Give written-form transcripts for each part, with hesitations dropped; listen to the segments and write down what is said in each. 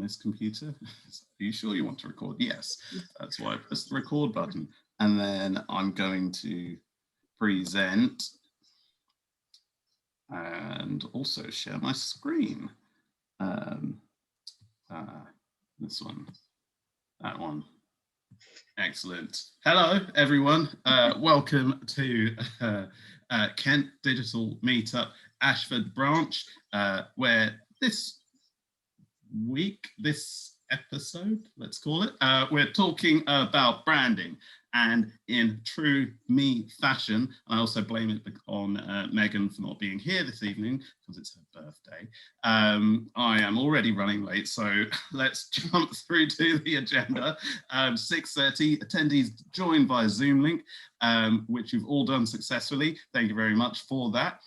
this computer. Are you sure you want to record? Yes, that's why I press the record button. And then I'm going to present and also share my screen. This one, that one. Excellent. Hello, everyone. Welcome to Kent Digital Meetup Ashford branch, where this episode, let's call it, we're talking about branding. And in true me fashion, I also blame it on Megan for not being here this evening because it's her birthday. I am already running late, so let's jump through to the agenda. 6:30, attendees join via Zoom link, which you've all done successfully. Thank you very much for that.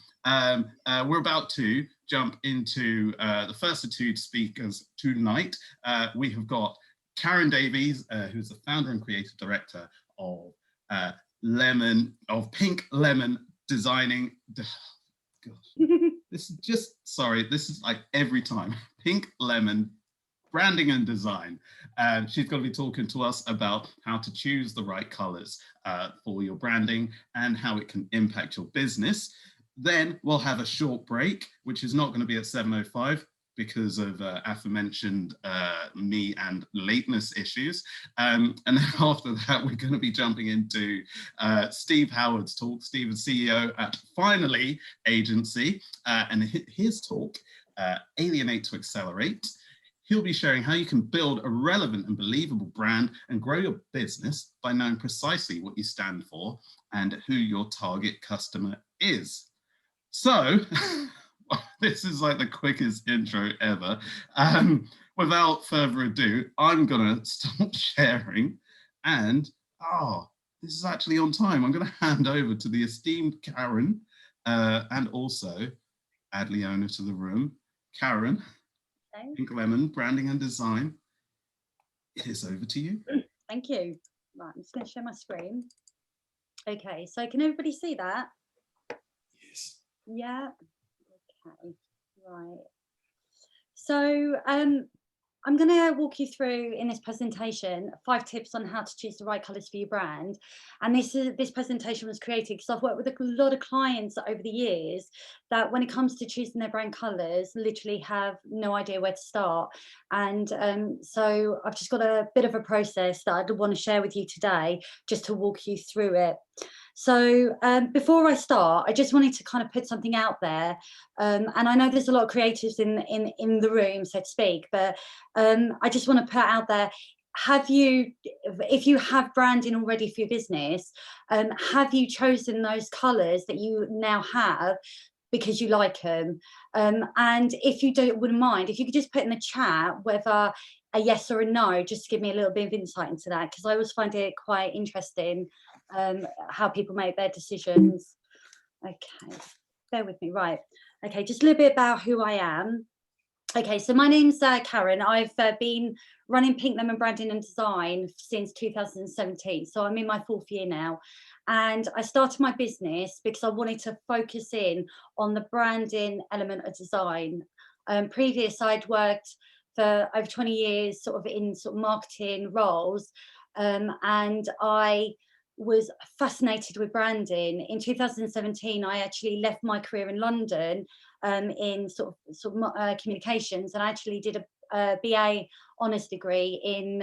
We're about to jump into the first of two speakers tonight. We have got Karen Davies, who's the founder and creative director of Pink Lemon Designing. Gosh, this is just, sorry, this is like every time. Pink Lemon Branding and Design. She's going to be talking to us about how to choose the right colors for your branding and how it can impact your business. Then we'll have a short break, which is not going to be at 7:05 because of aforementioned me and lateness issues. And then after that, we're going to be jumping into Steve Howard's talk. Steve is CEO at Finally Agency, and his talk, Alienate to Accelerate. He'll be sharing how you can build a relevant and believable brand and grow your business by knowing precisely what you stand for and who your target customer is. So, this is like the quickest intro ever. Without further ado, I'm gonna stop sharing and, this is actually on time. I'm gonna hand over to the esteemed Karen and also add Leona to the room. Karen, okay. Pink Lemon, Branding and Design. It is over to you. Thank you. Right, I'm just gonna share my screen. Okay, so can everybody see that? Yes. Yeah. Okay, right. So I'm going to walk you through in this presentation 5 tips on how to choose the right colours for your brand. And this presentation was created because I've worked with a lot of clients over the years that when it comes to choosing their brand colours, literally have no idea where to start. And so I've just got a bit of a process that I'd want to share with you today, just to walk you through it. So before I start, I just wanted to kind of put something out there. And I know there's a lot of creatives in the room, so to speak, but I just want to put out there, if you have branding already for your business, have you chosen those colours that you now have because you like them? And if you wouldn't mind, if you could just put in the chat whether a yes or a no, just to give me a little bit of insight into that, because I always find it quite interesting how people make their decisions. Okay, bear with me. Right, okay, just a little bit about who I am. Okay, so my name's Karen. I've been running Pink Lemon Branding and Design since 2017, so I'm in my 4th year now. And I started my business because I wanted to focus in on the branding element of design. Previous, I'd worked for over 20 years sort of in marketing roles, and I was fascinated with branding. In 2017, I actually left my career in London in communications, and I actually did a BA honours degree in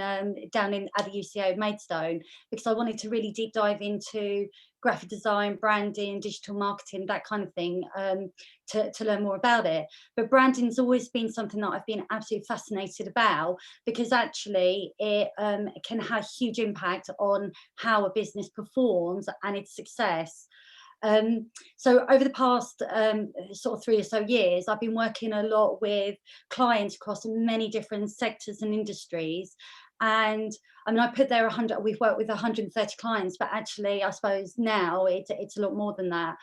down at the UCO Maidstone, because I wanted to really deep dive into graphic design, branding, digital marketing, that kind of thing, to learn more about it. But branding's always been something that I've been absolutely fascinated about, because actually it can have huge impact on how a business performs and its success. So over the past sort of 3 or so years, I've been working a lot with clients across many different sectors and industries. And I mean, I put there we've worked with 130 clients, but actually, I suppose now it's a lot more than that.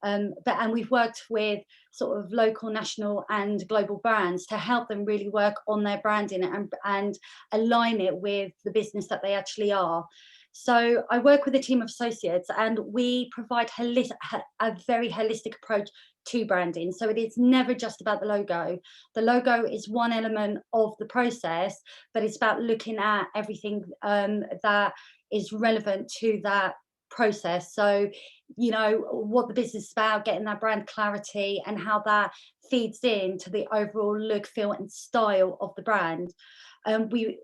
And we've worked with sort of local, national and global brands to help them really work on their branding and align it with the business that they actually are. So I work with a team of associates, and we provide a very holistic approach to branding. So it is never just about the logo. The logo is one element of the process, but it's about looking at everything that is relevant to that process. So, you know, what the business is about, getting that brand clarity, and how that feeds into the overall look, feel, and style of the brand. We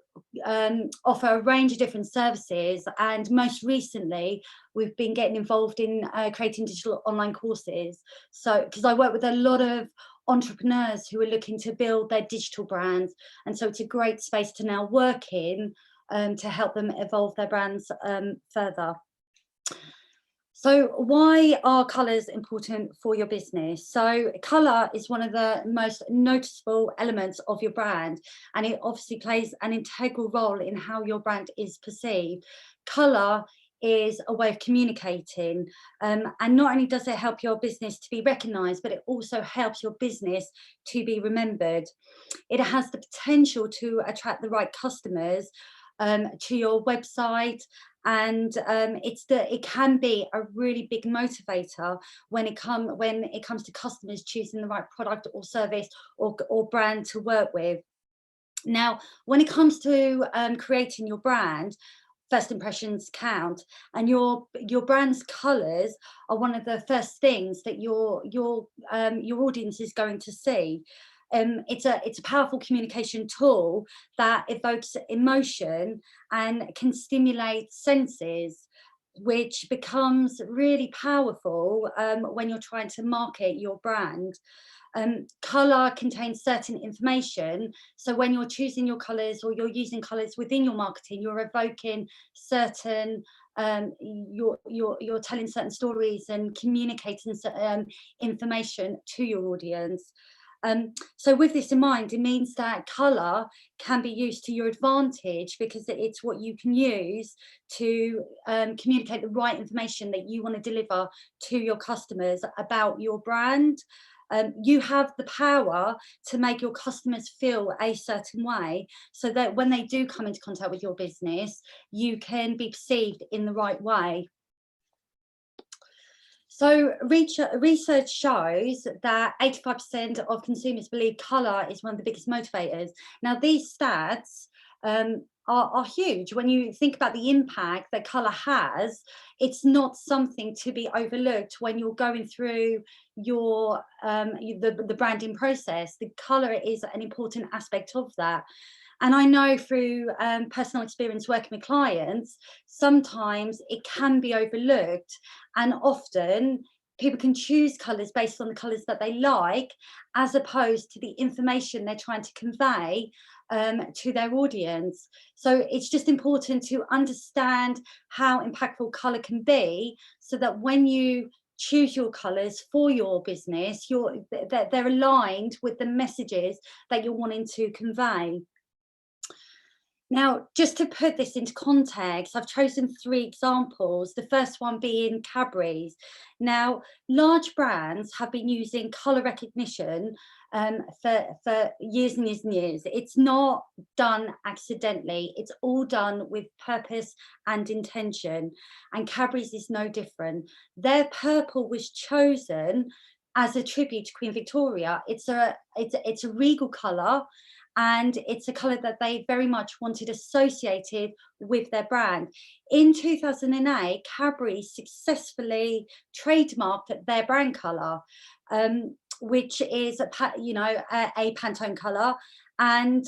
offer a range of different services, and most recently we've been getting involved in creating digital online courses. So, because I work with a lot of entrepreneurs who are looking to build their digital brands, and so it's a great space to now work in to help them evolve their brands further. So why are colours important for your business? So colour is one of the most noticeable elements of your brand, and it obviously plays an integral role in how your brand is perceived. Colour is a way of communicating, and not only does it help your business to be recognised, but it also helps your business to be remembered. It has the potential to attract the right customers to your website, and it can be a really big motivator when it comes to customers choosing the right product or service or brand to work with. Now, when it comes to creating your brand, first impressions count, and your brand's colours are one of the first things that your audience is going to see. It's a powerful communication tool that evokes emotion and can stimulate senses, which becomes really powerful when you're trying to market your brand. Colour contains certain information, so when you're choosing your colours or you're using colours within your marketing, you're evoking certain you're telling certain stories and communicating information to your audience. So with this in mind, it means that colour can be used to your advantage, because it's what you can use to communicate the right information that you want to deliver to your customers about your brand. You have the power to make your customers feel a certain way, so that when they do come into contact with your business, you can be perceived in the right way. So research shows that 85% of consumers believe colour is one of the biggest motivators. Now, these stats are huge. When you think about the impact that colour has, it's not something to be overlooked when you're going through your the branding process. The colour is an important aspect of that. And I know through personal experience working with clients, sometimes it can be overlooked, and often people can choose colours based on the colours that they like, as opposed to the information they're trying to convey to their audience. So it's just important to understand how impactful colour can be, so that when you choose your colours for your business, they're aligned with the messages that you're wanting to convey. Now, just to put this into context, I've chosen 3 examples, the first one being Cadbury's. Now, large brands have been using colour recognition for years and years and years. It's not done accidentally, it's all done with purpose and intention, and Cadbury's is no different. Their purple was chosen as a tribute to Queen Victoria. It's a regal colour, and it's a colour that they very much wanted associated with their brand. In 2008, Cadbury successfully trademarked their brand colour, which is a Pantone colour, and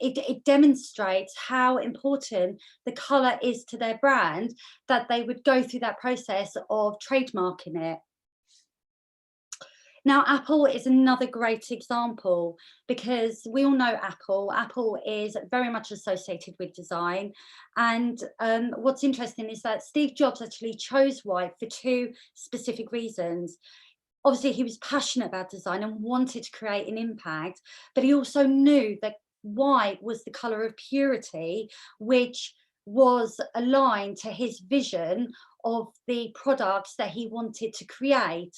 it demonstrates how important the colour is to their brand, that they would go through that process of trademarking it. Now, Apple is another great example, because we all know Apple. Apple is very much associated with design. And what's interesting is that Steve Jobs actually chose white for 2 specific reasons. Obviously, he was passionate about design and wanted to create an impact, but he also knew that white was the colour of purity, which was aligned to his vision of the products that he wanted to create.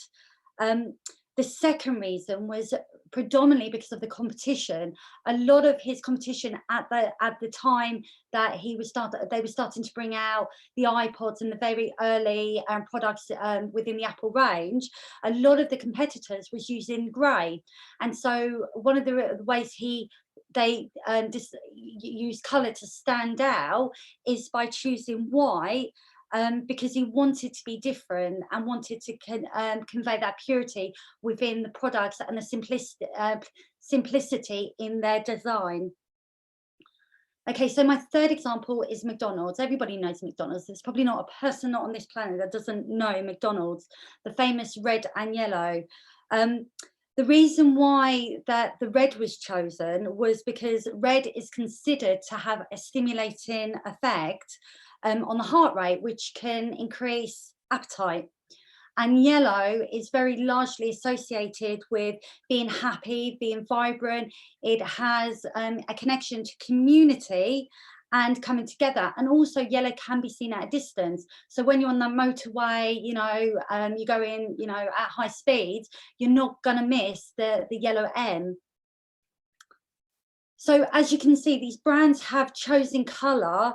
The second reason was predominantly because of the competition. A lot of his competition at the time that they were starting to bring out the iPods and the very early products within the Apple range, a lot of the competitors was using grey. And so one of the ways they just use colour to stand out is by choosing white, because he wanted to be different and wanted to convey that purity within the products and the simplicity in their design. Okay, so my third example is McDonald's. Everybody knows McDonald's. There's probably not a person not on this planet that doesn't know McDonald's, the famous red and yellow. The reason why the red was chosen was because red is considered to have a stimulating effect on the heart rate, which can increase appetite. And yellow is very largely associated with being happy, being vibrant. It has a connection to community and coming together. And also yellow can be seen at a distance. So when you're on the motorway, you're going, at high speeds, you're not going to miss the yellow M. So as you can see, these brands have chosen colour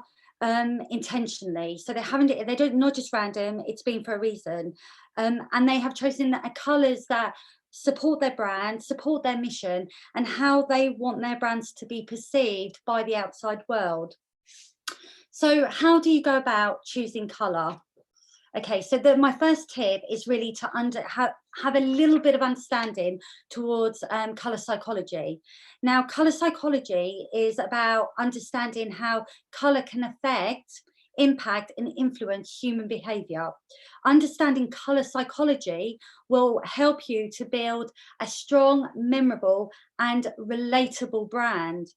intentionally. So they don't not just random, it's been for a reason. And they have chosen colours that support their brand, support their mission, and how they want their brands to be perceived by the outside world. So how do you go about choosing colour? Okay, so my first tip is really to have a little bit of understanding towards colour psychology. Now, colour psychology is about understanding how colour can affect, impact and influence human behaviour. Understanding colour psychology will help you to build a strong, memorable and relatable brand.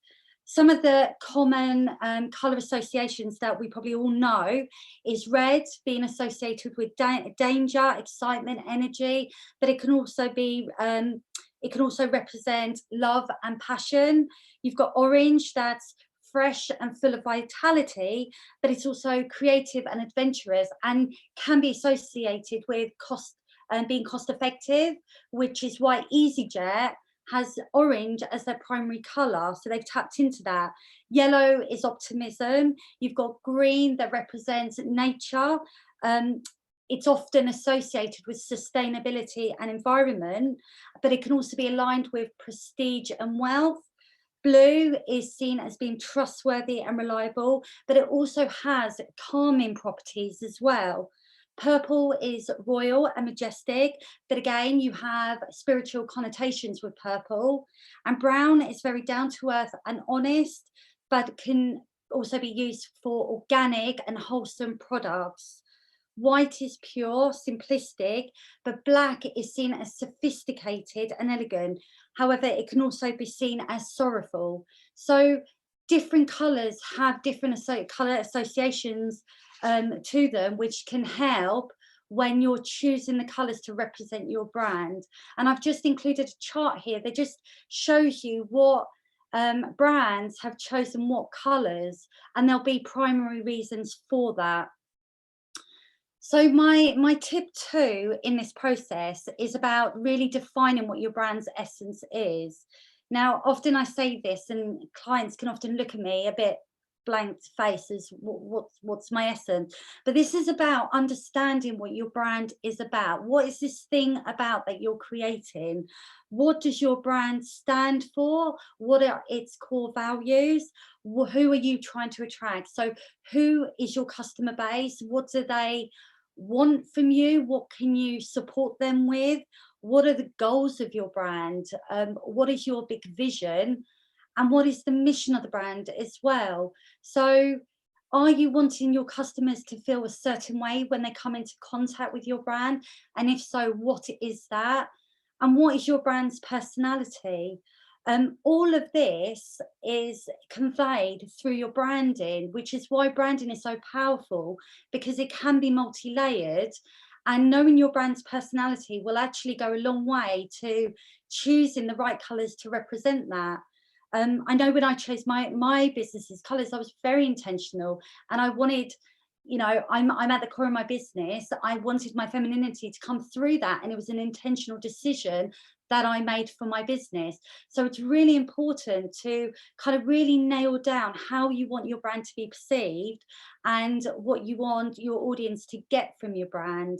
Some of the common colour associations that we probably all know is red being associated with danger, excitement, energy, but it can also be it can also represent love and passion. You've got orange, that's fresh and full of vitality, but it's also creative and adventurous and can be associated with being cost effective, which is why EasyJet has orange as their primary colour, so they've tapped into that. Yellow is optimism. You've got green that represents nature. It's often associated with sustainability and environment, but it can also be aligned with prestige and wealth. Blue is seen as being trustworthy and reliable, but it also has calming properties as well. Purple is royal and majestic, but again, you have spiritual connotations with purple. And brown is very down to earth and honest, but can also be used for organic and wholesome products. White is pure, simplistic, but black is seen as sophisticated and elegant. However, it can also be seen as sorrowful. So different colours have different colour associations to them, which can help when you're choosing the colours to represent your brand. And I've just included a chart here that just shows you what brands have chosen what colours, and there'll be primary reasons for that. So my tip 2 in this process is about really defining what your brand's essence is. Now, often I say this and clients can often look at me a bit blank faces, what's my essence? But this is about understanding what your brand is about. What is this thing about that you're creating? What does your brand stand for? What are its core values? Who are you trying to attract? So who is your customer base? What do they want from you? What can you support them with? What are the goals of your brand? What is your big vision? And what is the mission of the brand as well? So are you wanting your customers to feel a certain way when they come into contact with your brand? And if so, what is that? And what is your brand's personality? All of this is conveyed through your branding, which is why branding is so powerful, because it can be multi-layered, and knowing your brand's personality will actually go a long way to choosing the right colours to represent that. I know when I chose my business's colours, I was very intentional, and I wanted you know, I'm at the core of my business. I wanted my femininity to come through that, and it was an intentional decision that I made for my business. So it's really important to kind of really nail down how you want your brand to be perceived and what you want your audience to get from your brand.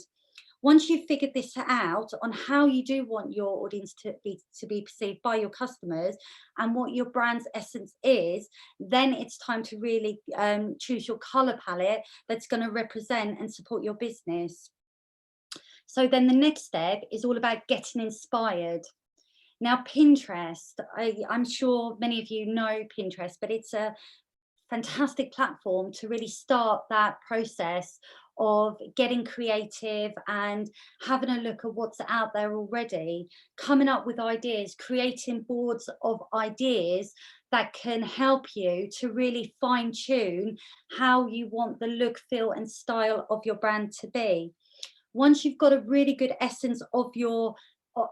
Once you've figured this out on how you do want your audience to be perceived by your customers and what your brand's essence is, then it's time to really choose your color palette that's going to represent and support your business. So then the next step is all about getting inspired. Now, Pinterest, I'm sure many of you know Pinterest, but it's a fantastic platform to really start that process of getting creative and having a look at what's out there already, coming up with ideas, creating boards of ideas that can help you to really fine tune how you want the look, feel and style of your brand to be. Once you've got a really good essence of your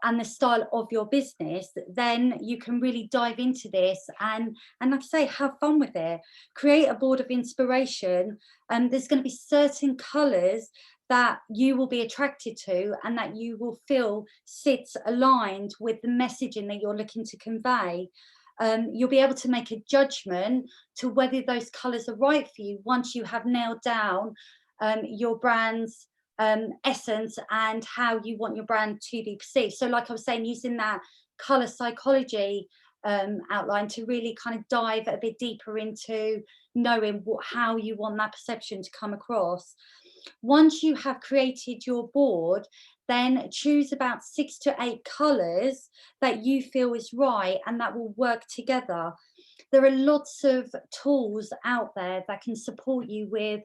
and the style of your business, then you can really dive into this and like I say, have fun with it. Create a board of inspiration. There's going to be certain colors that you will be attracted to and that you will feel sits aligned with the messaging that you're looking to convey. You'll be able to make a judgment to whether those colors are right for you once you have nailed down your brand's essence and how you want your brand to be perceived. So like I was saying, using that color psychology outline to really kind of dive a bit deeper into knowing how you want that perception to come across. Once you have created your board, then choose about 6 to 8 colors that you feel is right and that will work together. There are lots of tools out there that can support you with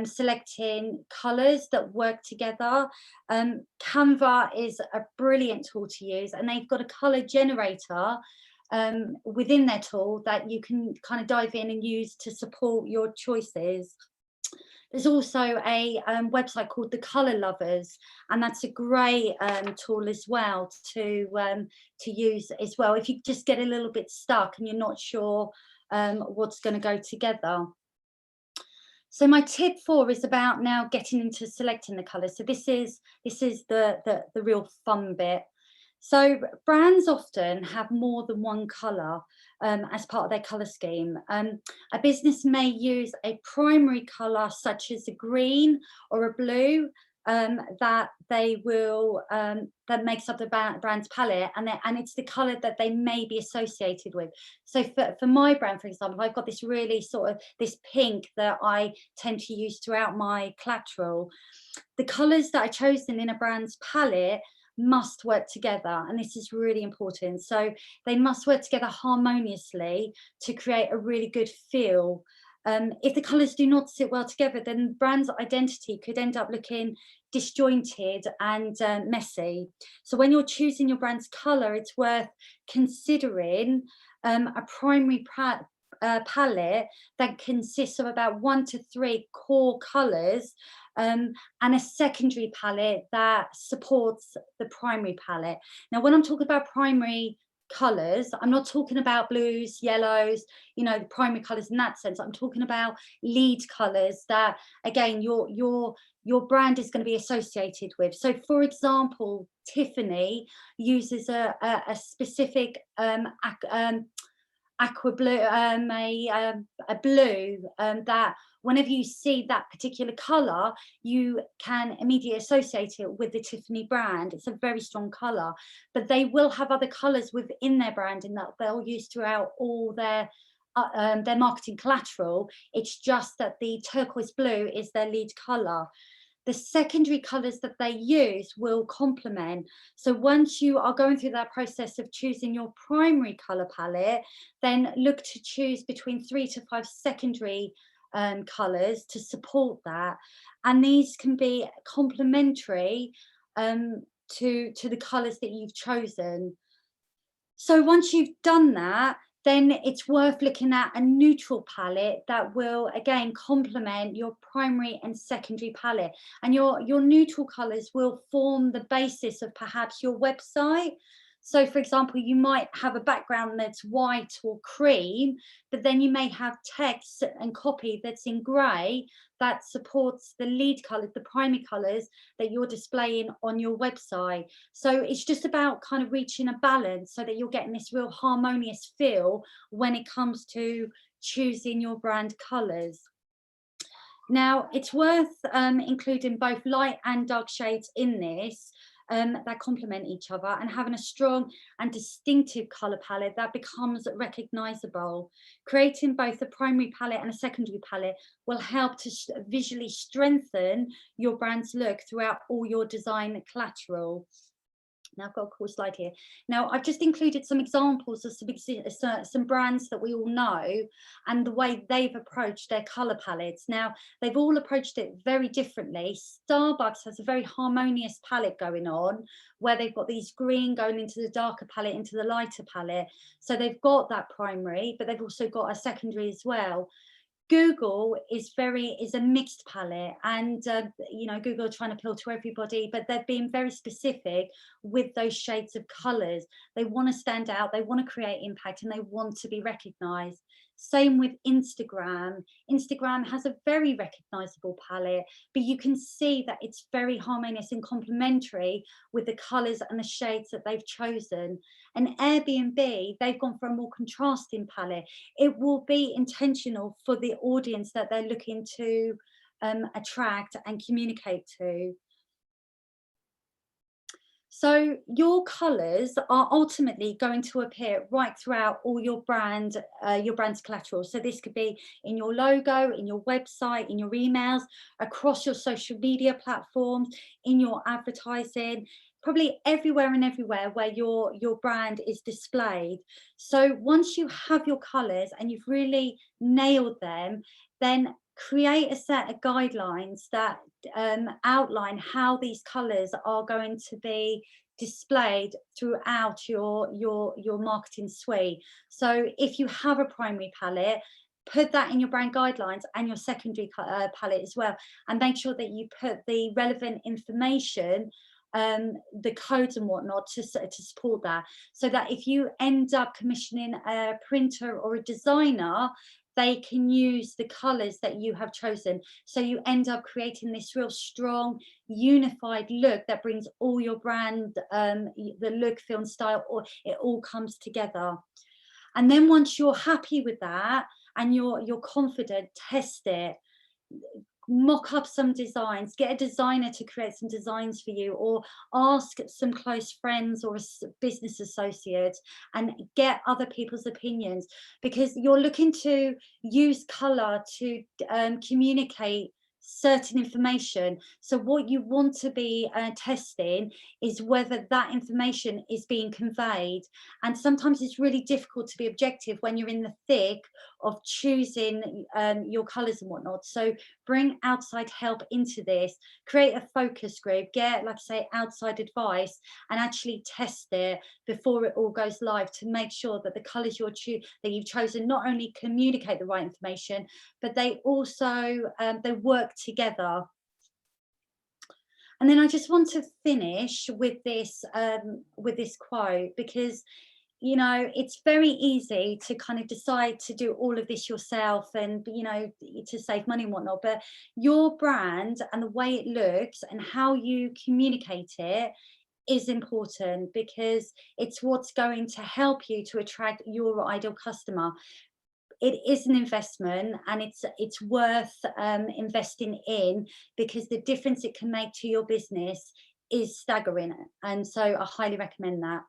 selecting colors that work together. Canva is a brilliant tool to use, and they've got a color generator within their tool that you can kind of dive in and use to support your choices. There's also a website called The Colour Lovers, and that's a great tool as well to use as well if you just get a little bit stuck and you're not sure what's going to go together. So my tip 4 is about now getting into selecting the colours. So this is the real fun bit. So brands often have more than one colour as part of their colour scheme. A business may use a primary colour such as a green or a blue that they will that makes up the brand's palette, and it's the colour that they may be associated with. So for my brand, for example, I've got this really sort of this pink that I tend to use throughout my collateral. The colours that are chosen in a brand's palette must work together, and this is really important. So they must work together harmoniously to create a really good feel. If the colours do not sit well together, then the brand's identity could end up looking disjointed and messy. So when you're choosing your brand's colour, it's worth considering a primary palette that consists of about 1 to 3 core colours and a secondary palette that supports the primary palette. Now, when I'm talking about primary colours, I'm not talking about blues, yellows, you know, the primary colours in that sense. I'm talking about lead colours that, again, your brand is going to be associated with. So, for example, Tiffany uses a specific aqua blue, a blue that whenever you see that particular color, you can immediately associate it with the Tiffany brand. It's a very strong color, but they will have other colors within their branding that they'll use throughout all their marketing collateral. It's just that the turquoise blue is their lead color. The secondary colours that they use will complement. So once you are going through that process of choosing your primary colour palette, then look to choose between 3 to 5 secondary colours to support that. And these can be complementary to the colours that you've chosen. So once you've done that, then it's worth looking at a neutral palette that will again complement your primary and secondary palette, and your neutral colors will form the basis of perhaps your website. So for example, you might have a background that's white or cream, but then you may have text and copy that's in grey that supports the lead colours, the primary colours that you're displaying on your website. So it's just about kind of reaching a balance so that you're getting this real harmonious feel when it comes to choosing your brand colours. Now, it's worth including both light and dark shades in this that complement each other, and having a strong and distinctive colour palette that becomes recognisable. Creating both a primary palette and a secondary palette will help to visually strengthen your brand's look throughout all your design collateral. Now I've got a cool slide here. Now I've just included some examples of some brands that we all know and the way they've approached their colour palettes. Now they've all approached it very differently. Starbucks has a very harmonious palette going on where they've got these green going into the darker palette, into the lighter palette. So they've got that primary, but they've also got a secondary as well. Google is a mixed palette, and you know, Google are trying to appeal to everybody, but they're being very specific with those shades of colors. They want to stand out, they want to create impact, and they want to be recognized. Same with Instagram. Instagram has a very recognizable palette, but you can see that it's very harmonious and complementary with the colors and the shades that they've chosen. And Airbnb, they've gone for a more contrasting palette. It will be intentional for the audience that they're looking to attract and communicate to. So your colours are ultimately going to appear right throughout all your brand's collateral. So this could be in your logo, in your website, in your emails, across your social media platforms, in your advertising, probably everywhere and everywhere where your brand is displayed. So once you have your colours and you've really nailed them, then create a set of guidelines that outline how these colours are going to be displayed throughout your marketing suite. So if you have a primary palette, put that in your brand guidelines and your secondary palette as well, and make sure that you put the relevant information, the codes and whatnot to support that, so that if you end up commissioning a printer or a designer, they can use the colors that you have chosen. So you end up creating this real strong, unified look that brings all your brand, the look, feel, and style, or it all comes together. And then once you're happy with that and you're confident, test it. Mock up some designs, get a designer to create some designs for you, or ask some close friends or business associates and get other people's opinions, because you're looking to use color to communicate certain information. So what you want to be testing is whether that information is being conveyed. And sometimes it's really difficult to be objective when you're in the thick of choosing your colors and whatnot. So bring outside help into this, create a focus group, get, like I say, outside advice, and actually test it before it all goes live to make sure that the colors that you've chosen not only communicate the right information, but they also they work together. And then I just want to finish with this quote, because you know, it's very easy to kind of decide to do all of this yourself and, you know, to save money and whatnot, but your brand and the way it looks and how you communicate it is important, because it's what's going to help you to attract your ideal customer. It is an investment, and it's worth investing in, because the difference it can make to your business is staggering, and so I highly recommend that.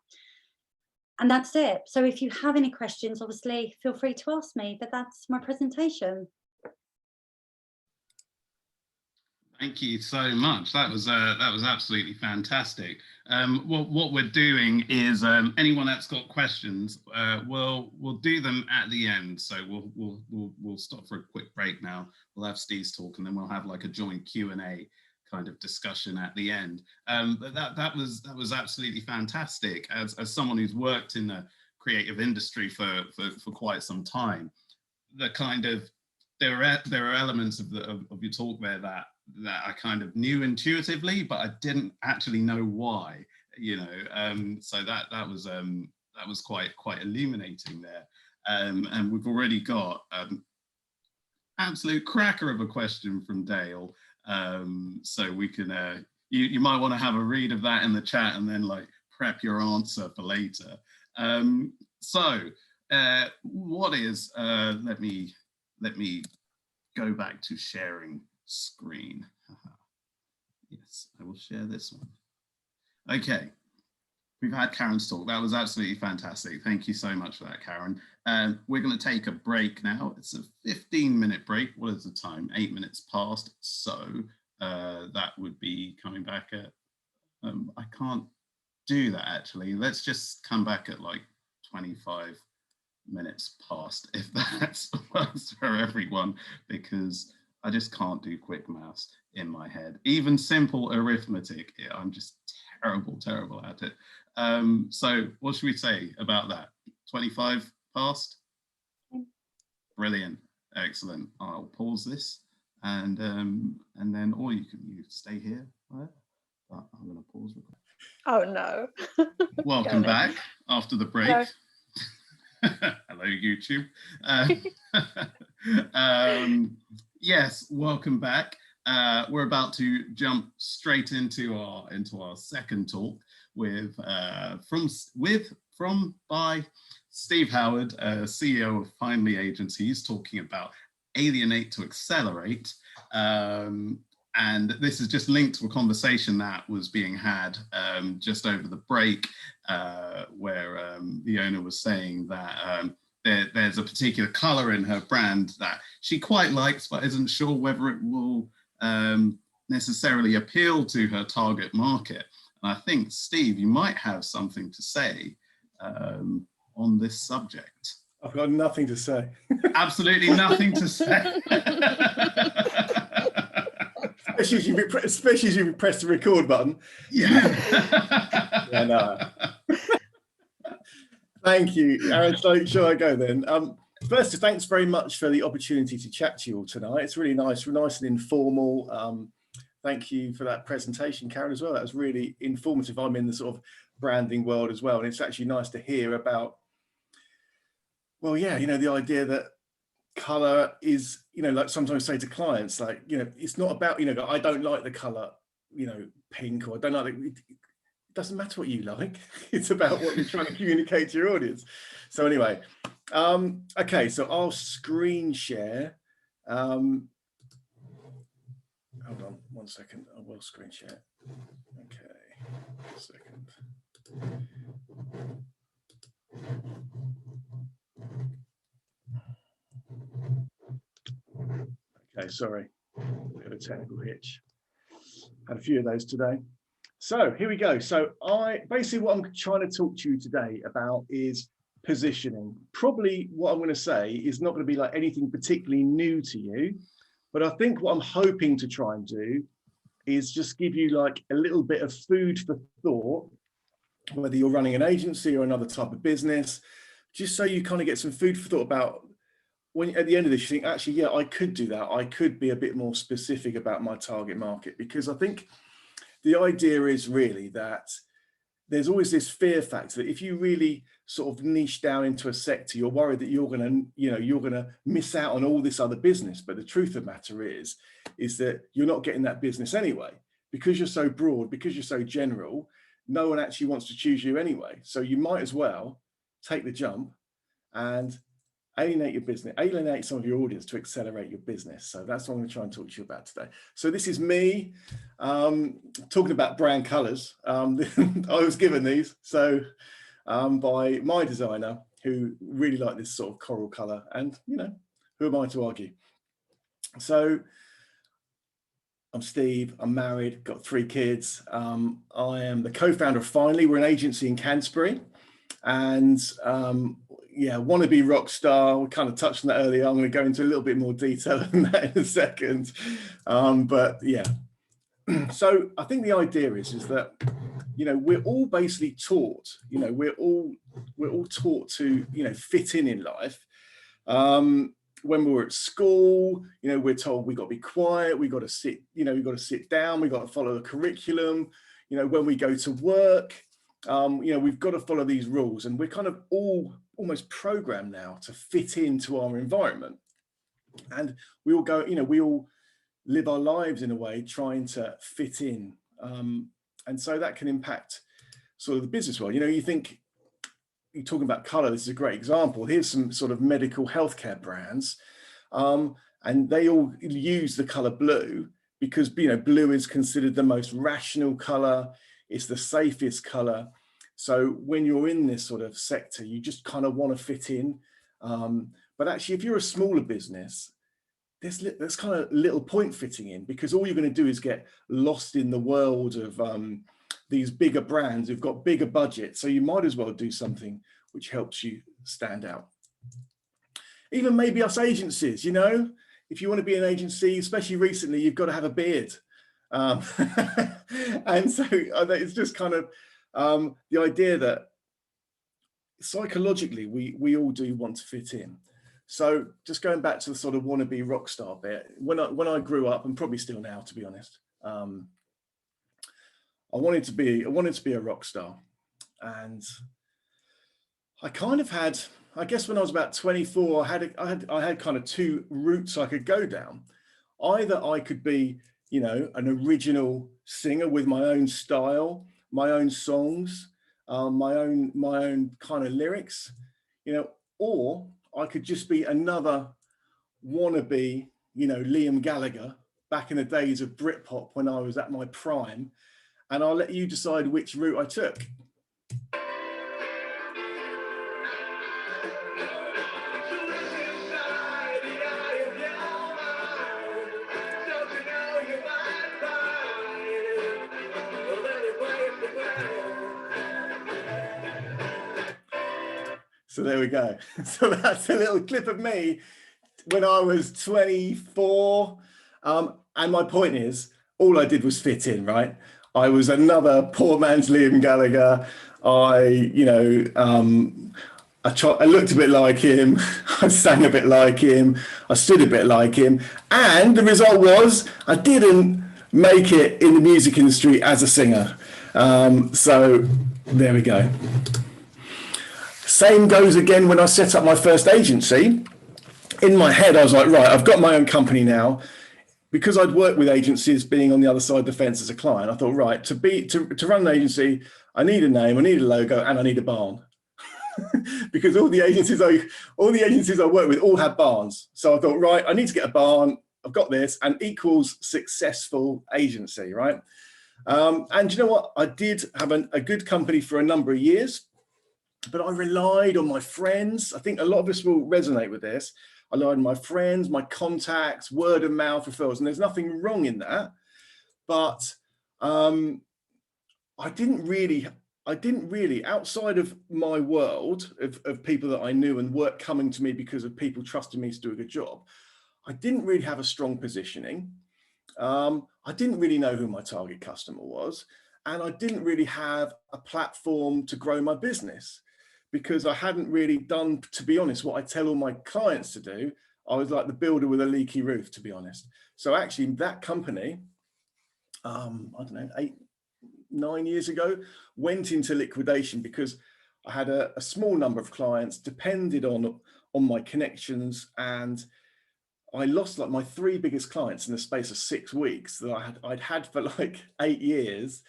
And that's it. So if you have any questions, obviously feel free to ask me, but that's my presentation. Thank you so much. That was absolutely fantastic. What we're doing is anyone that's got questions, we'll do them at the end. So we'll stop for a quick break now. We'll have Steve's talk, and then we'll have like a joint Q&A kind of discussion at the end. But that was absolutely fantastic. As someone who's worked in the creative industry for quite some time, the kind of there are elements of your talk there that I kind of knew intuitively, but I didn't actually know why. you know. So that was quite illuminating there. And we've already got absolute cracker of a question from Dale. So we can, you might want to have a read of that in the chat and then like prep your answer for later. What is, let me go back to sharing screen. Yes, I will share this one. Okay, we've had Karen's talk. That was absolutely fantastic. Thank you so much for that, Karen. We're going to take a break now. It's a 15-minute break. What is the time? 8 minutes past. So that would be coming back at, I can't do that actually. Let's just come back at like 25 minutes past, if that works for everyone, because I just can't do quick maths in my head. Even simple arithmetic, I'm just terrible at it. So what should we say about that? 25 past? Brilliant, excellent. I'll pause this and then, or you stay here, right? But I'm gonna pause. Oh no. Welcome back after the break. Hello. Hello, YouTube. Yes, welcome back. We're about to jump straight into our second talk by Steve Howard, CEO of Finally Agencies, talking about Alienate to Accelerate. And this is just linked to a conversation that was being had just over the break, where the owner was saying that there's a particular color in her brand that she quite likes, but isn't sure whether it will necessarily appeal to her target market. And I think, Steve, you might have something to say on this subject. I've got nothing to say. Absolutely nothing to say. Especially as you press the record button. Yeah. Yeah, no. Thank you, Aaron. So shall I go then? First, thanks very much for the opportunity to chat to you all tonight. It's really nice and informal. Thank you for that presentation, Karen, as well. That was really informative. I'm in the sort of branding world as well, and it's actually nice to hear about, well, yeah, you know, the idea that color is, you know, like sometimes I say to clients, like, you know, it's not about, you know, I don't like the color, you know, pink, or I don't like it. It doesn't matter what you like. It's about what you're trying to communicate to your audience. So anyway, okay, so I'll screen share. Hold on 1 second. I will screen share. Okay, 1 second. Okay, sorry, we have a technical hitch. Had a few of those today. So here we go. So basically what I'm trying to talk to you today about is positioning. Probably what I'm going to say is not going to be like anything particularly new to you, but I think what I'm hoping to try and do is just give you like a little bit of food for thought, whether you're running an agency or another type of business, just so you kind of get some food for thought about when at the end of this, you think, actually, yeah, I could do that. I could be a bit more specific about my target market, because I think the idea is really that there's always this fear factor that if you really sort of niche down into a sector, you're worried that you're going to, you know, you're going to miss out on all this other business. But the truth of the matter is that you're not getting that business anyway, because you're so broad, because you're so general. No one actually wants to choose you anyway. So you might as well take the jump and alienate your business, alienate some of your audience to accelerate your business. So that's what I'm going to try and talk to you about today. So this is me talking about brand colors. I was given these by my designer, who really liked this sort of coral color, and you know, who am I to argue? So I'm Steve, I'm married, got 3 kids. I am the co-founder of Finally. We're an agency in Canterbury, and yeah, wannabe rock star. We kind of touched on that earlier. I'm going to go into a little bit more detail on that in a second. But yeah, so I think the idea is that, you know, we're all basically taught, you know, we're all taught to, you know, fit in life. When we were at school, you know, we're told we got to be quiet, we got to sit, you know, we got to sit down, we got to follow the curriculum. you know, when we go to work, you know, we've got to follow these rules, and we're kind of all almost programmed now to fit into our environment. And we all go, you know, we all live our lives in a way trying to fit in. And so that can impact sort of the business world. You know, you think, you're talking about color, this is a great example. Here's some sort of medical healthcare brands, and they all use the color blue because, you know, blue is considered the most rational color. It's the safest color. So when you're in this sort of sector, you just kind of want to fit in. But actually, if you're a smaller business, there's kind of little point fitting in, because all you're going to do is get lost in the world of these bigger brands who've got bigger budgets. So you might as well do something which helps you stand out. Even maybe us agencies, you know, if you want to be an agency, especially recently, you've got to have a beard. And so it's just kind of the idea that psychologically, we all do want to fit in. So just going back to the sort of wannabe rock star bit, when I grew up, and probably still now, to be honest, I wanted to be a rock star. And I kind of had, I guess when I was about 24, I had kind of two routes I could go down. Either I could be, you know, an original singer with my own style, my own songs, my own kind of lyrics, you know, or I could just be another wannabe, you know, Liam Gallagher back in the days of Britpop when I was at my prime. And I'll let you decide which route I took. So there we go. So that's a little clip of me when I was 24. And my point is, all I did was fit in, right? I was another poor man's Liam Gallagher. I looked a bit like him. I sang a bit like him. I stood a bit like him. And the result was I didn't make it in the music industry as a singer. So there we go. Same goes again when I set up my first agency. In my head, I was like, right, I've got my own company now. Because I'd worked with agencies being on the other side of the fence as a client, I thought, right, to run an agency, I need a name, I need a logo, and I need a barn. Because all the agencies I work with all have barns. So I thought, right, I need to get a barn. I've got this, and equals successful agency, right? And you know what? I did have a good company for a number of years, but I relied on my friends. I think a lot of us will resonate with this. I relied on my friends, my contacts, word of mouth referrals, and there's nothing wrong in that. But I didn't really, outside of my world of people that I knew and work coming to me because of people trusting me to do a good job, I didn't really have a strong positioning. I didn't really know who my target customer was, and I didn't really have a platform to grow my business, because I hadn't really done, to be honest, what I tell all my clients to do. I was like the builder with a leaky roof, to be honest. So actually that company, I don't know, 8-9 years ago, went into liquidation because I had a small number of clients, depended on my connections, and I lost like my 3 biggest clients in the space of 6 weeks that I'd had for like 8 years,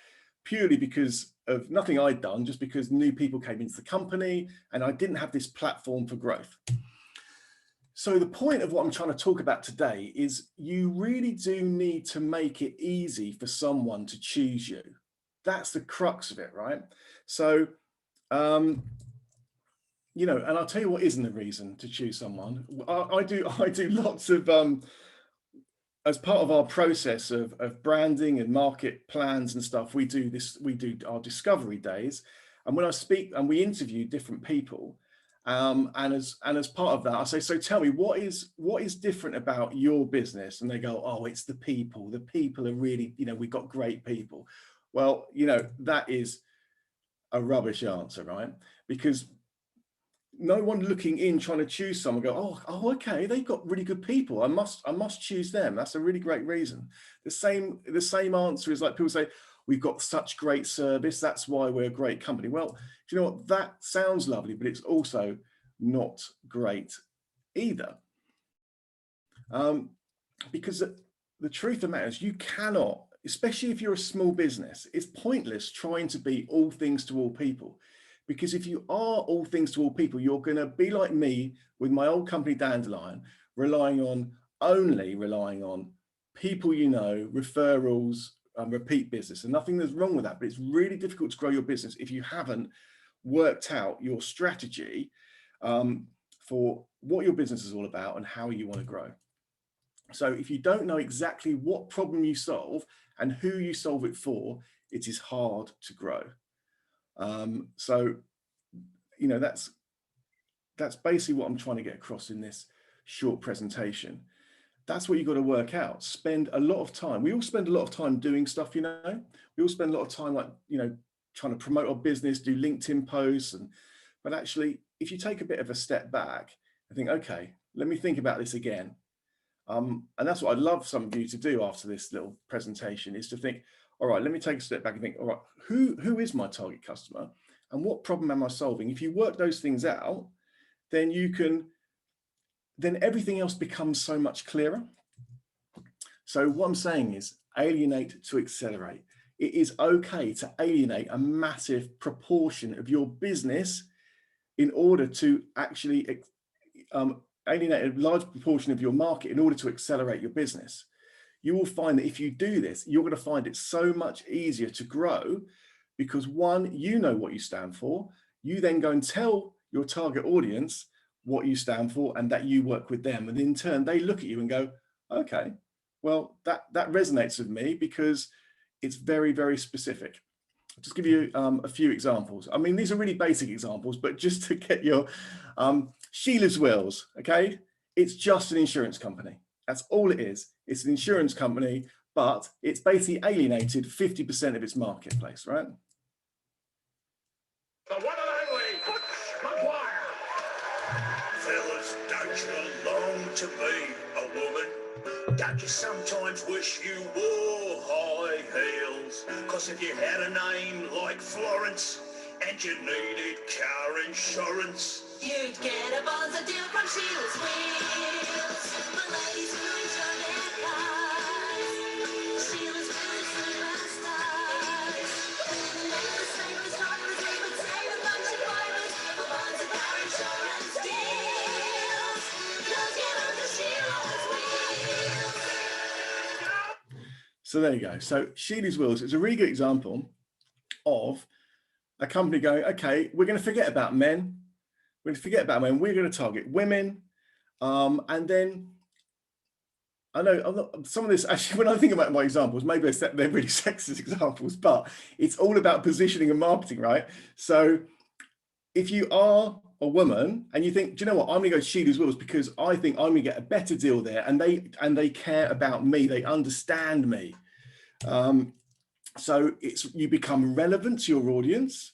purely because of nothing I'd done, just because new people came into the company and I didn't have this platform for growth. So the point of what I'm trying to talk about today is you really do need to make it easy for someone to choose you. That's the crux of it, right? So, you know, and I'll tell you what isn't the reason to choose someone. I do lots of, as part of our process of branding and market plans and stuff, we do our discovery days. And when I speak and we interview different people, and as part of that, I say, so tell me, what is different about your business? And they go, oh, it's the people. The people are really, you know, we've got great people. Well, you know, that is a rubbish answer, right? Because no one looking in trying to choose someone go, oh, okay, they've got really good people. I must choose them. That's a really great reason. The same answer is like people say, we've got such great service, that's why we're a great company. Well, do you know what? That sounds lovely, but it's also not great either. Because the truth of the matter is you cannot, especially if you're a small business, it's pointless trying to be all things to all people. Because if you are all things to all people, you're going to be like me with my old company Dandelion, only relying on people you know, referrals, repeat business, and nothing that's wrong with that. But it's really difficult to grow your business if you haven't worked out your strategy for what your business is all about and how you want to grow. So if you don't know exactly what problem you solve and who you solve it for, it is hard to grow. So, you know, that's basically what I'm trying to get across in this short presentation. That's what you've got to work out. Spend a lot of time. We all spend a lot of time doing stuff, you know. We all spend a lot of time, like, you know, trying to promote our business, do LinkedIn posts, but actually, if you take a bit of a step back and think, okay, let me think about this again. And that's what I'd love some of you to do after this little presentation, is to think, all right, let me take a step back and think, all right, who is my target customer and what problem am I solving? If you work those things out, then everything else becomes so much clearer. So what I'm saying is alienate to accelerate. It is okay to alienate a massive proportion of your business in order to actually alienate a large proportion of your market in order to accelerate your business. You will find that if you do this, you're going to find it so much easier to grow because, one, you know what you stand for. You then go and tell your target audience what you stand for and that you work with them. And in turn, they look at you and go, okay, well, that resonates with me because it's very, very specific. I'll just give you a few examples. I mean, these are really basic examples, but just to get your Sheila's Wills, okay? It's just an insurance company. That's all it is. It's an insurance company, but it's basically alienated 50% of its marketplace, right? The one and only Butch McGuire. Fellas, don't you long to be a woman? Don't you sometimes wish you wore high heels? Cause if you had a name like Florence and you needed car insurance, you'd get a bonza deal from Sheila's Wheels. For ladies who insure their cars, Sheila's Wheels superstars. Make the safest offers, they would save a bunch of fibers for bonza car insurance deals. Just get under Sheila's Wheels. So there you go. So Sheila's Wills is a really good example of a company going, okay, we're going to forget about men. We're going to forget about men. We're going to target women. And then I know some of this, actually, when I think about my examples, maybe they're really sexist examples, but it's all about positioning and marketing, right? So if you are a woman and you think, do you know what, I'm going to go to Sheila's Wills because I think I'm going to get a better deal there, and they care about me, they understand me. So you become relevant to your audience.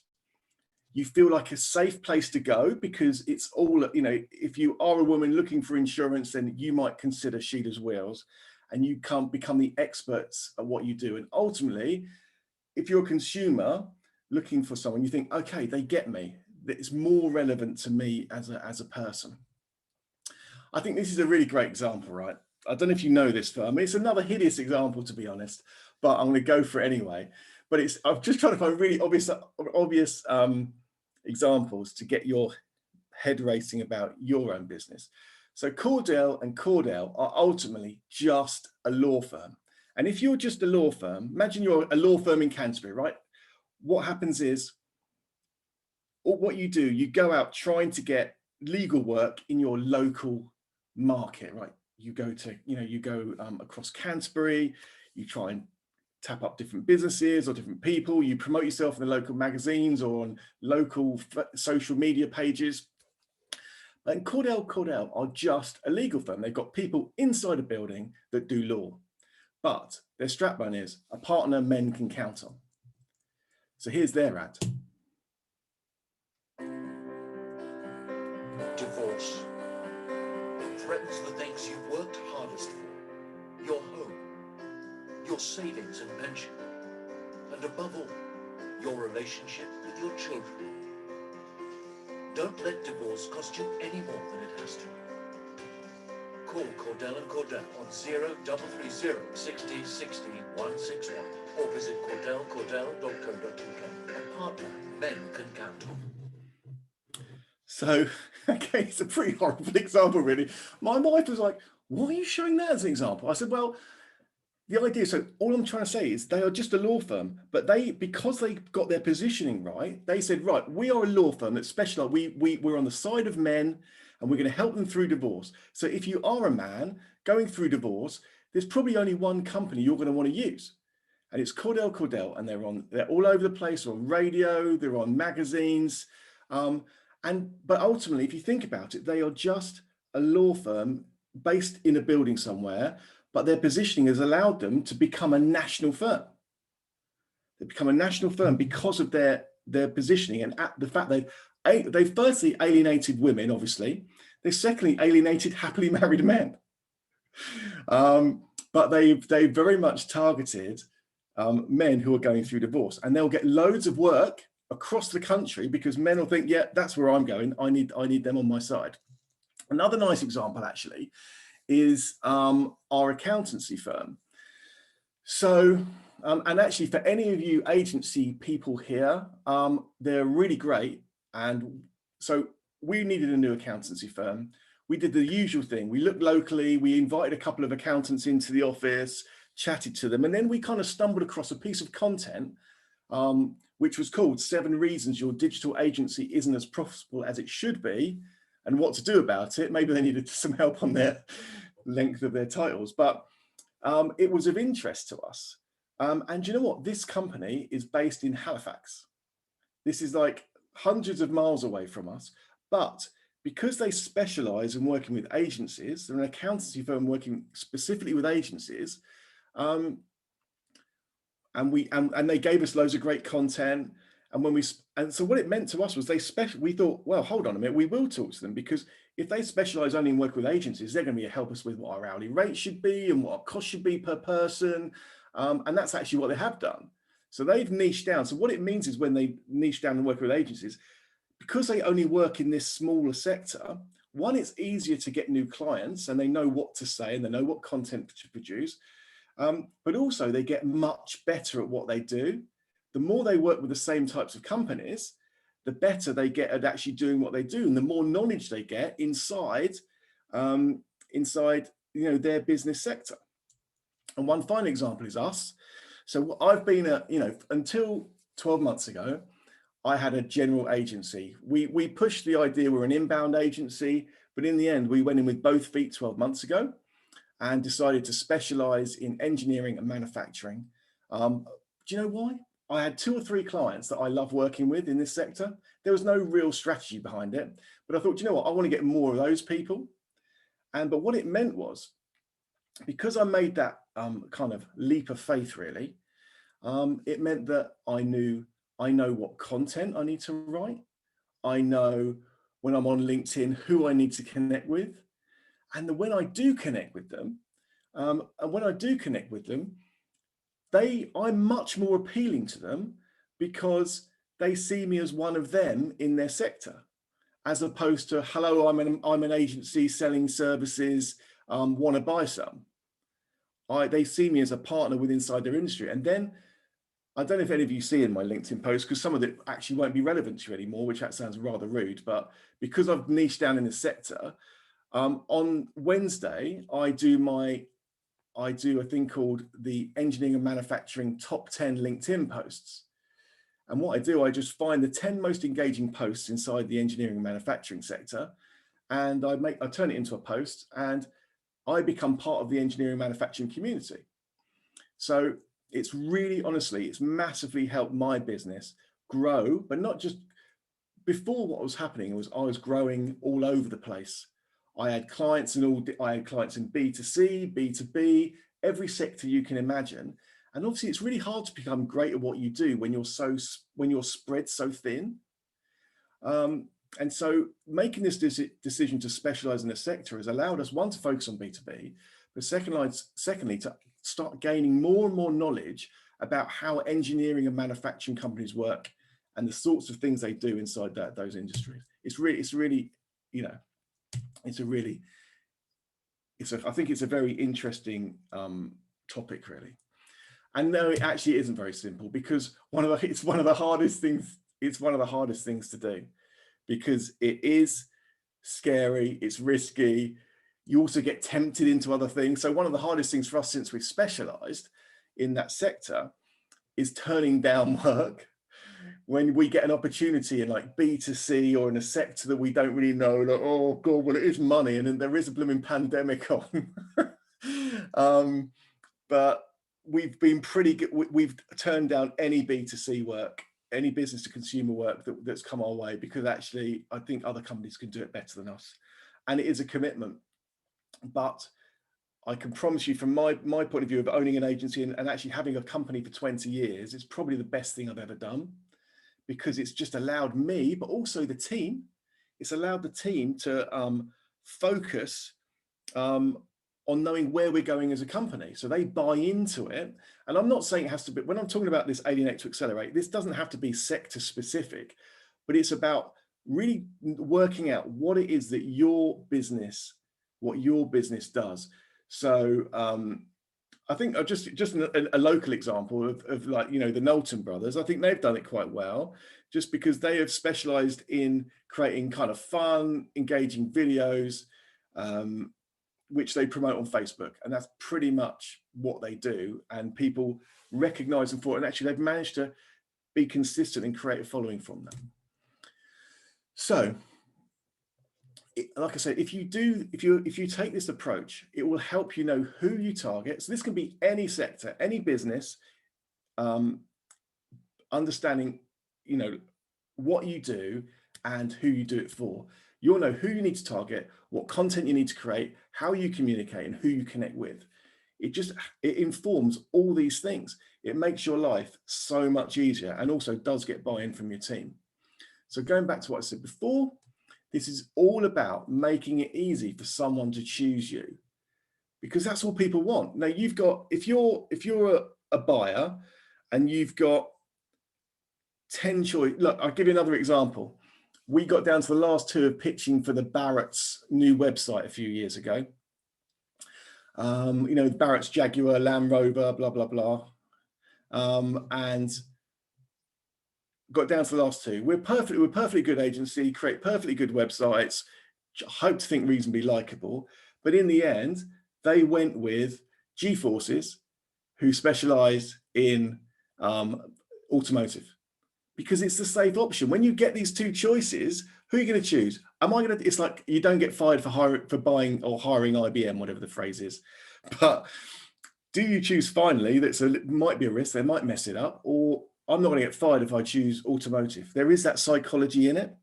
You feel like a safe place to go because it's all, you know, if you are a woman looking for insurance, then you might consider Sheila's Wills, and you can become the experts at what you do. And ultimately, if you're a consumer looking for someone, you think, okay, they get me. It's more relevant to me as a person. I think this is a really great example, right? I don't know if you know this firm. It's another hideous example, to be honest, but I'm going to go for it anyway. But I'm just trying to find really obvious examples to get your head racing about your own business. So Cordell & Cordell are ultimately just a law firm. And if you're just a law firm, imagine you're a law firm in Canterbury, right? What happens is, or what you do, you go out trying to get legal work in your local market, right? You go across Canterbury, you try and tap up different businesses or different people, you promote yourself in the local magazines or on local social media pages. And Cordell are just a legal firm. They've got people inside a building that do law, but their strapline is a partner men can count on. So here's their ad. Divorce threatens the things you've worked hardest for: your home, your savings and pension. and above all, your relationship with your children. Don't let divorce cost you any more than it has to. Call Cordell & Cordell on 0330 60 60 161 or visit cordell.co.uk, a partner men can count on. So, okay, it's a pretty horrible example, really. My wife was like, why are you showing that as an example? I said, well, the idea, so all I'm trying to say is they are just a law firm, but because they got their positioning right, they said, right, we are a law firm that specialize, we're on the side of men and we're going to help them through divorce. So if you are a man going through divorce, there's probably only one company you're going to want to use. And it's Cordell, and they're all over the place, they're on radio, they're on magazines. But ultimately, if you think about it, they are just a law firm based in a building somewhere, but their positioning has allowed them to become a national firm. They become a national firm because of their positioning and the fact they've firstly alienated women, obviously. They secondly alienated happily married men. But they've very much targeted men who are going through divorce, and they'll get loads of work across the country because men will think, yeah, that's where I'm going. I need them on my side. Another nice example actually is our accountancy firm. So, and actually for any of you agency people here, they're really great. And so we needed a new accountancy firm. We did the usual thing. We looked locally, we invited a couple of accountants into the office, chatted to them, and then we kind of stumbled across a piece of content which was called 7 Reasons Your Digital Agency Isn't as Profitable as It Should Be, and what to do about it. Maybe they needed some help on their length of their titles, but it was of interest to us. And you know what? This company is based in Halifax. This is like hundreds of miles away from us, but because they specialize in working with agencies, they're an accountancy firm working specifically with agencies, and they gave us loads of great content. And so what it meant to us was we thought, well, hold on a minute, we will talk to them, because if they specialize only in working with agencies, they're going to help us with what our hourly rate should be and what our cost should be per person. And that's actually what they have done. So they've niched down. So what it means is when they niche down and work with agencies, because they only work in this smaller sector, one, it's easier to get new clients and they know what to say and they know what content to produce. But also they get much better at what they do. The more they work with the same types of companies, the better they get at actually doing what they do, and the more knowledge they get inside their business sector. And one final example is us. So I've been until 12 months ago, I had a general agency. We pushed the idea we're an inbound agency, but in the end, we went in with both feet 12 months ago and decided to specialize in engineering and manufacturing. Do you know why? I had 2 or 3 clients that I love working with in this sector. There was no real strategy behind it, but I thought, you know what, I want to get more of those people. But what it meant was, because I made that kind of leap of faith, really, it meant that I know what content I need to write. I know when I'm on LinkedIn who I need to connect with, and when I do connect with them, I'm much more appealing to them because they see me as one of them in their sector, as opposed to, hello, I'm an agency selling services, want to buy some. They see me as a partner inside their industry. And then, I don't know if any of you see in my LinkedIn post, because some of it actually won't be relevant to you anymore, which that sounds rather rude, but because I've niched down in the sector, on Wednesday, I do a thing called the Engineering and Manufacturing Top 10 LinkedIn posts. And what I do, I just find the 10 most engaging posts inside the engineering and manufacturing sector, and I turn it into a post, and I become part of the engineering and manufacturing community. So it's really, honestly, it's massively helped my business grow, but not just. Before, what was happening was I was growing all over the place. I had clients in B2C, B2B, every sector you can imagine. And obviously it's really hard to become great at what you do when you're spread so thin. And so making this decision to specialize in a sector has allowed us, one, to focus on B2B, but secondly, to start gaining more and more knowledge about how engineering and manufacturing companies work and the sorts of things they do inside those industries. It's really, you know, I think it's a very interesting topic, really. And no, it actually isn't very simple, because it's one of the hardest things to do, because it is scary, it's risky. You also get tempted into other things. So one of the hardest things for us, since we've specialized in that sector, is turning down work when we get an opportunity in like B2C or in a sector that we don't really know, like, oh God, well, it is money, and then there is a blooming pandemic on. But we've been pretty good. We've turned down any B2C work, any business to consumer work that's come our way, because actually I think other companies can do it better than us. And it is a commitment. But I can promise you, from my point of view of owning an agency and actually having a company for 20 years, it's probably the best thing I've ever done, because it's just allowed me, but also the team, it's allowed the team to focus on knowing where we're going as a company. So they buy into it. And I'm not saying it has to be, when I'm talking about this Alienate to Accelerate, this doesn't have to be sector specific, but it's about really working out what it is that what your business does. So I think just a local example of like, you know, the Knowlton brothers, I think they've done it quite well, just because they have specialized in creating kind of fun, engaging videos, which they promote on Facebook. And that's pretty much what they do. And people recognize them for it. And actually they've managed to be consistent and create a following from them. So, like I said, if you take this approach, it will help you know who you target. So this can be any sector, any business, understanding, you know, what you do and who you do it for. You'll know who you need to target, what content you need to create, how you communicate, and who you connect with. It informs all these things. It makes your life so much easier, and also does get buy-in from your team. So going back to what I said before, this is all about making it easy for someone to choose you, because that's all people want. Now you've got, if you're a buyer and you've got 10 choice, look, I'll give you another example. We got down to the last two of pitching for the Barrett's new website a few years ago. You know, Barrett's Jaguar, Land Rover, blah, blah, blah. And got down to the last two. We're perfectly good agency, create perfectly good websites, hope to think reasonably likable. But in the end, they went with G-Forces, who specialized in automotive, because it's the safe option. When you get these two choices, who are you going to choose? It's like you don't get fired for buying or hiring IBM, whatever the phrase is. But do you choose finally, might be a risk, they might mess it up, or I'm not going to get fired if I choose automotive. There is that psychology in it.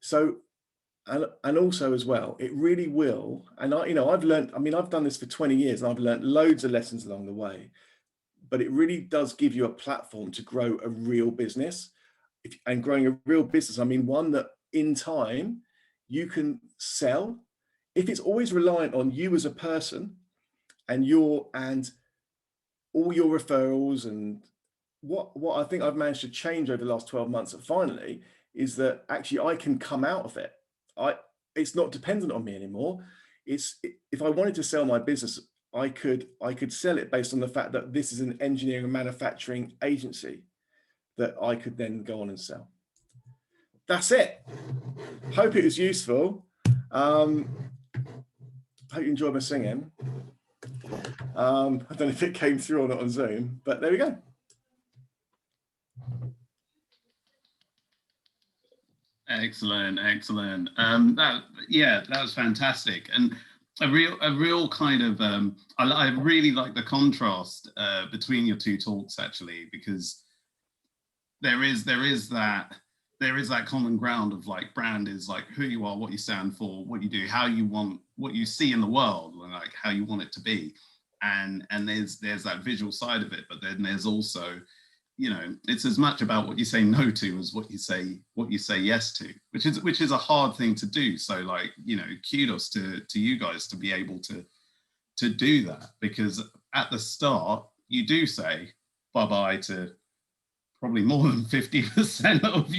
So, and also as well, it really will. And I've learned, I've done this for 20 years and I've learned loads of lessons along the way, but it really does give you a platform to grow a real business. And growing a real business, I mean, one that in time you can sell. If it's always reliant on you as a person and all your referrals, and what I think I've managed to change over the last 12 months finally is that actually I can come out of it. It's not dependent on me anymore. If I wanted to sell my business, I could sell it based on the fact that this is an engineering and manufacturing agency that I could then go on and sell. That's it. Hope it was useful. Hope you enjoyed my singing. I don't know if it came through or not on Zoom, but there we go. Excellent. That was fantastic, and a real kind of I really like the contrast between your two talks, actually, because there is that common ground of like brand is like who you are, what you stand for, what you do, how you want, what you see in the world, and like how you want it to be, and there's that visual side of it, but then there's also, you know, it's as much about what you say no to as what you say yes to, which is a hard thing to do. So like, you know, kudos to you guys to be able to do that, because at the start you do say bye-bye to probably more than 50% of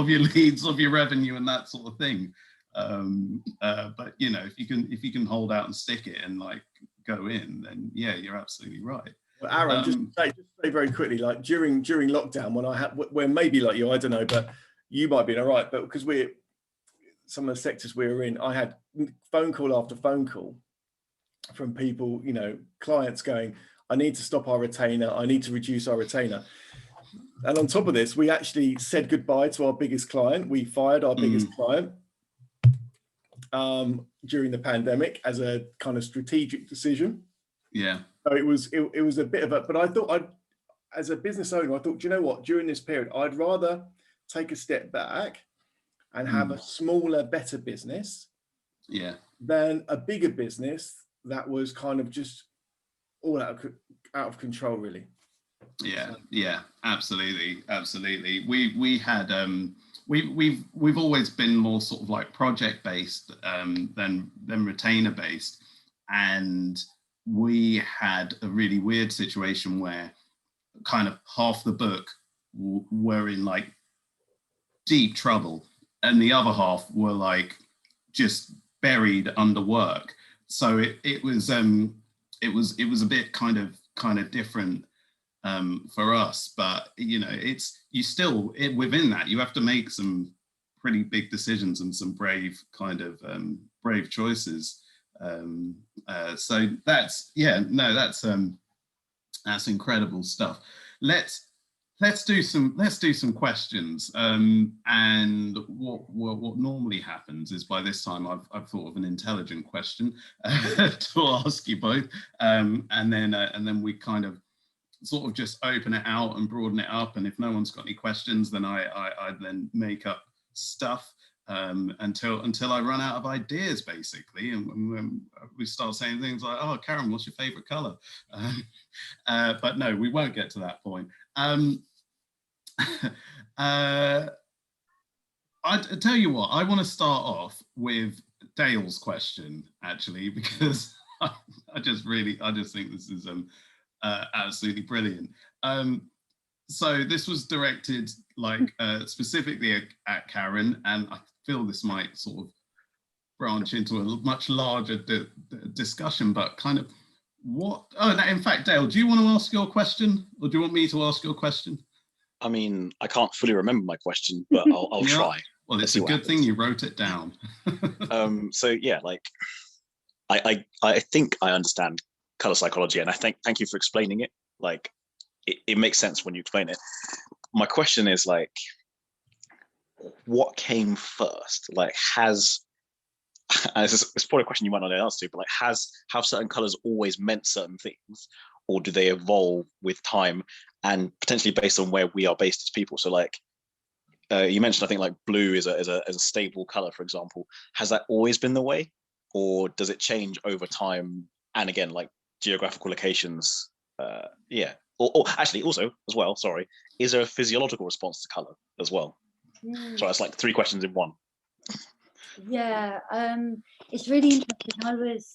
your leads, of your revenue, and that sort of thing. But you know, if you can hold out and stick it and like go in, then yeah, you're absolutely right. Well, Aaron, just say very quickly, like during lockdown, when maybe like you, I don't know, but you might be all right, but because some of the sectors we were in, I had phone call after phone call from people, you know, clients going, I need to stop our retainer, I need to reduce our retainer. And on top of this, we actually said goodbye to our biggest client. We fired our biggest client during the pandemic as a kind of strategic decision. Yeah. So it was a bit of a, but I thought as a business owner, I thought, do you know what, during this period, I'd rather take a step back and have a smaller, better business than a bigger business that was kind of just all out of control, really. Yeah, absolutely. We had we've always been more sort of like project based than retainer based, and we had a really weird situation where kind of half the book were in like deep trouble, and the other half were like just buried under work. So it was a bit kind of different for us, but you know, within that you have to make some pretty big decisions and some brave choices. So that's incredible stuff. Let's do some questions. And what normally happens is, by this time I've thought of an intelligent question to ask you both, and then we kind of sort of just open it out and broaden it up. And if no one's got any questions, then I then make up stuff until I run out of ideas, basically. And we start saying things like, "Oh, Karen, what's your favorite color?" But no, we won't get to that point. I tell you what, I want to start off with Dale's question, actually, because I just think this is absolutely brilliant. So this was directed specifically at Karen, and I feel this might sort of branch into a much larger discussion, but kind of in fact, Dale, do you want to ask your question, or do you want me to ask your question? I mean, I can't fully remember my question, but I'll try. Well, it's a good thing you wrote it down. So yeah, like I think I understand color psychology, and I thank you for explaining it. Like it makes sense when you explain it. My question is, like, what came first? Like, it's probably a question you might not know the answer to, but like, have certain colors always meant certain things, or do they evolve with time and potentially based on where we are based as people? So like you mentioned, I think like blue is a stable color, for example. Has that always been the way, or does it change over time? And again, like geographical locations, or actually also as well, sorry, is there a physiological response to color as well? So that's like 3 questions in one. Yeah, it's really interesting. I was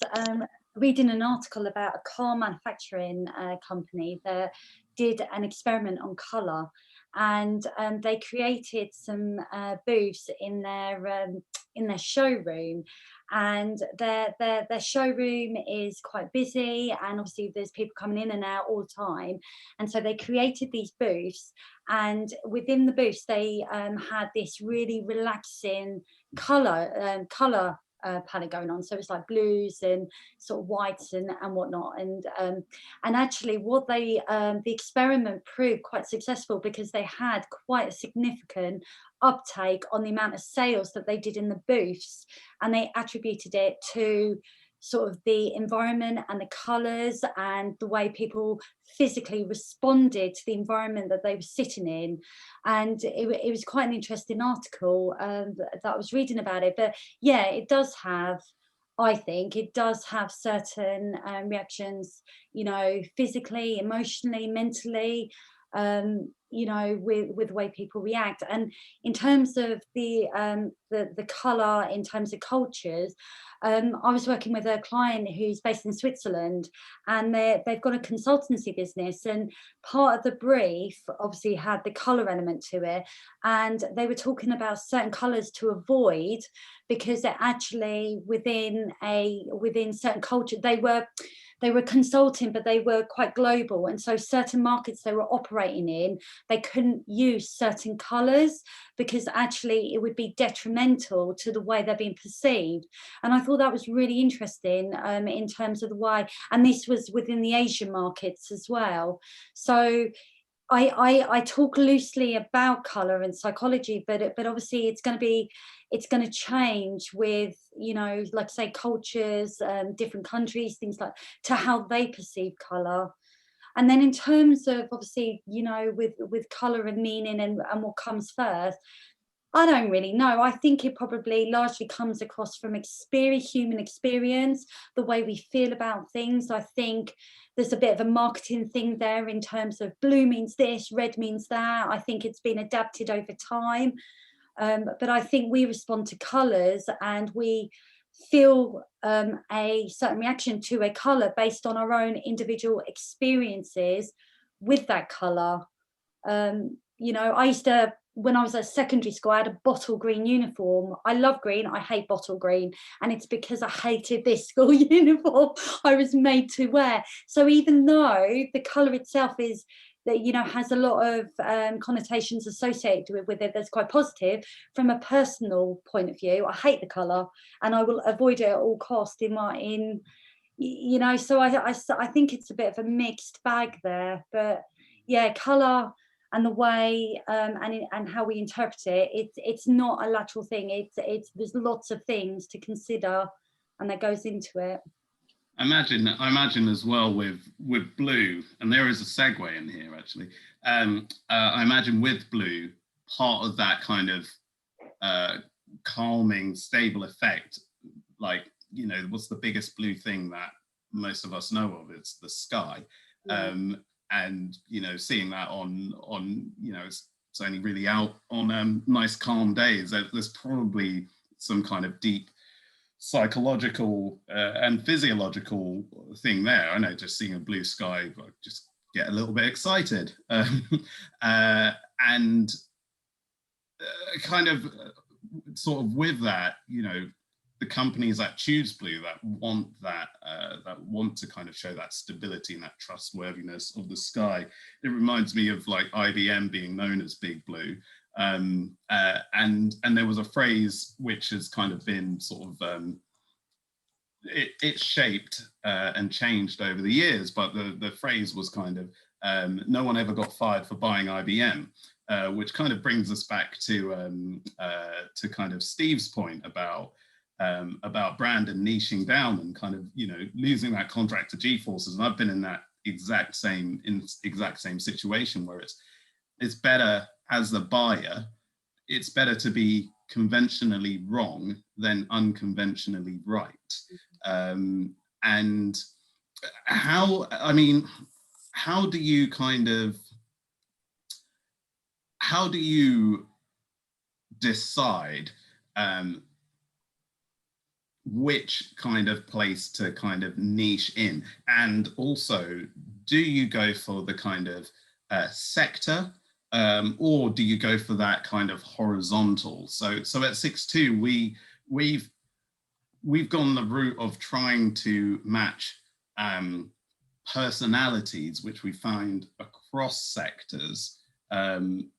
reading an article about a car manufacturing company that did an experiment on colour, and they created some booths in their showroom, and their showroom is quite busy, and obviously there's people coming in and out all the time, and so they created these booths, and within the booths they had this really relaxing color palette going on. So it's like blues and sort of whites and whatnot, and actually what the experiment proved quite successful, because they had quite a significant uptake on the amount of sales that they did in the booths, and they attributed it to sort of the environment and the colors and the way people physically responded to the environment that they were sitting in. And it was quite an interesting article that I was reading about it. But yeah, it does have, I think it does have certain reactions, you know, physically, emotionally, mentally, you know, with the way people react. And in terms of the colour, in terms of cultures, I was working with a client who's based in Switzerland, and they've got a consultancy business, and part of the brief obviously had the colour element to it, and they were talking about certain colours to avoid, because they're actually within certain culture, they were consulting, but they were quite global. And so certain markets they were operating in, they couldn't use certain colours because actually it would be detrimental to the way they're being perceived. And I thought that was really interesting in terms of the why. And this was within the Asian markets as well. So I talk loosely about colour and psychology, but obviously it's going to change with, you know, like say cultures, different countries, things like, to how they perceive colour. And then in terms of obviously, you know, with colour and meaning and what comes first, I don't really know. I think it probably largely comes across from human experience, the way we feel about things. I think there's a bit of a marketing thing there in terms of blue means this, red means that. I think it's been adapted over time. But I think we respond to colours and we feel a certain reaction to a colour based on our own individual experiences with that colour. You know, I used to, when I was at secondary school, I had a bottle green uniform. I love green, I hate bottle green. And it's because I hated this school uniform I was made to wear. So even though the colour itself is, that, you know, has a lot of connotations associated with it that's quite positive, from a personal point of view, I hate the colour and I will avoid it at all cost you know, so I think it's a bit of a mixed bag there. But yeah, colour and the way and how we interpret it, it's not a lateral thing. It's there's lots of things to consider, and that goes into it. I imagine as well with blue, and there is a segue in here actually. I imagine with blue, part of that kind of calming, stable effect, like, you know, what's the biggest blue thing that most of us know of? It's the sky. Yeah. And, you know, seeing that on you know, it's only really out on nice calm days. There's probably some kind of deep psychological and physiological thing there. I know, just seeing a blue sky, I just get a little bit excited. And kind of sort of with that, you know, the companies that choose blue, that want to kind of show that stability and that trustworthiness of the sky. It reminds me of like IBM being known as Big Blue. And there was a phrase which has kind of been sort of, it's shaped and changed over the years, but the phrase was kind of, no one ever got fired for buying IBM, which kind of brings us back to kind of Steve's point about brand and niching down and kind of, you know, losing that contract to G-Forces. And I've been in that exact same situation where it's better as the buyer, it's better to be conventionally wrong than unconventionally right. And how do you decide which kind of place to kind of niche in? And also, do you go for the kind of sector, or do you go for that kind of horizontal? So at 6.2, we've gone the route of trying to match personalities, which we find across sectors, and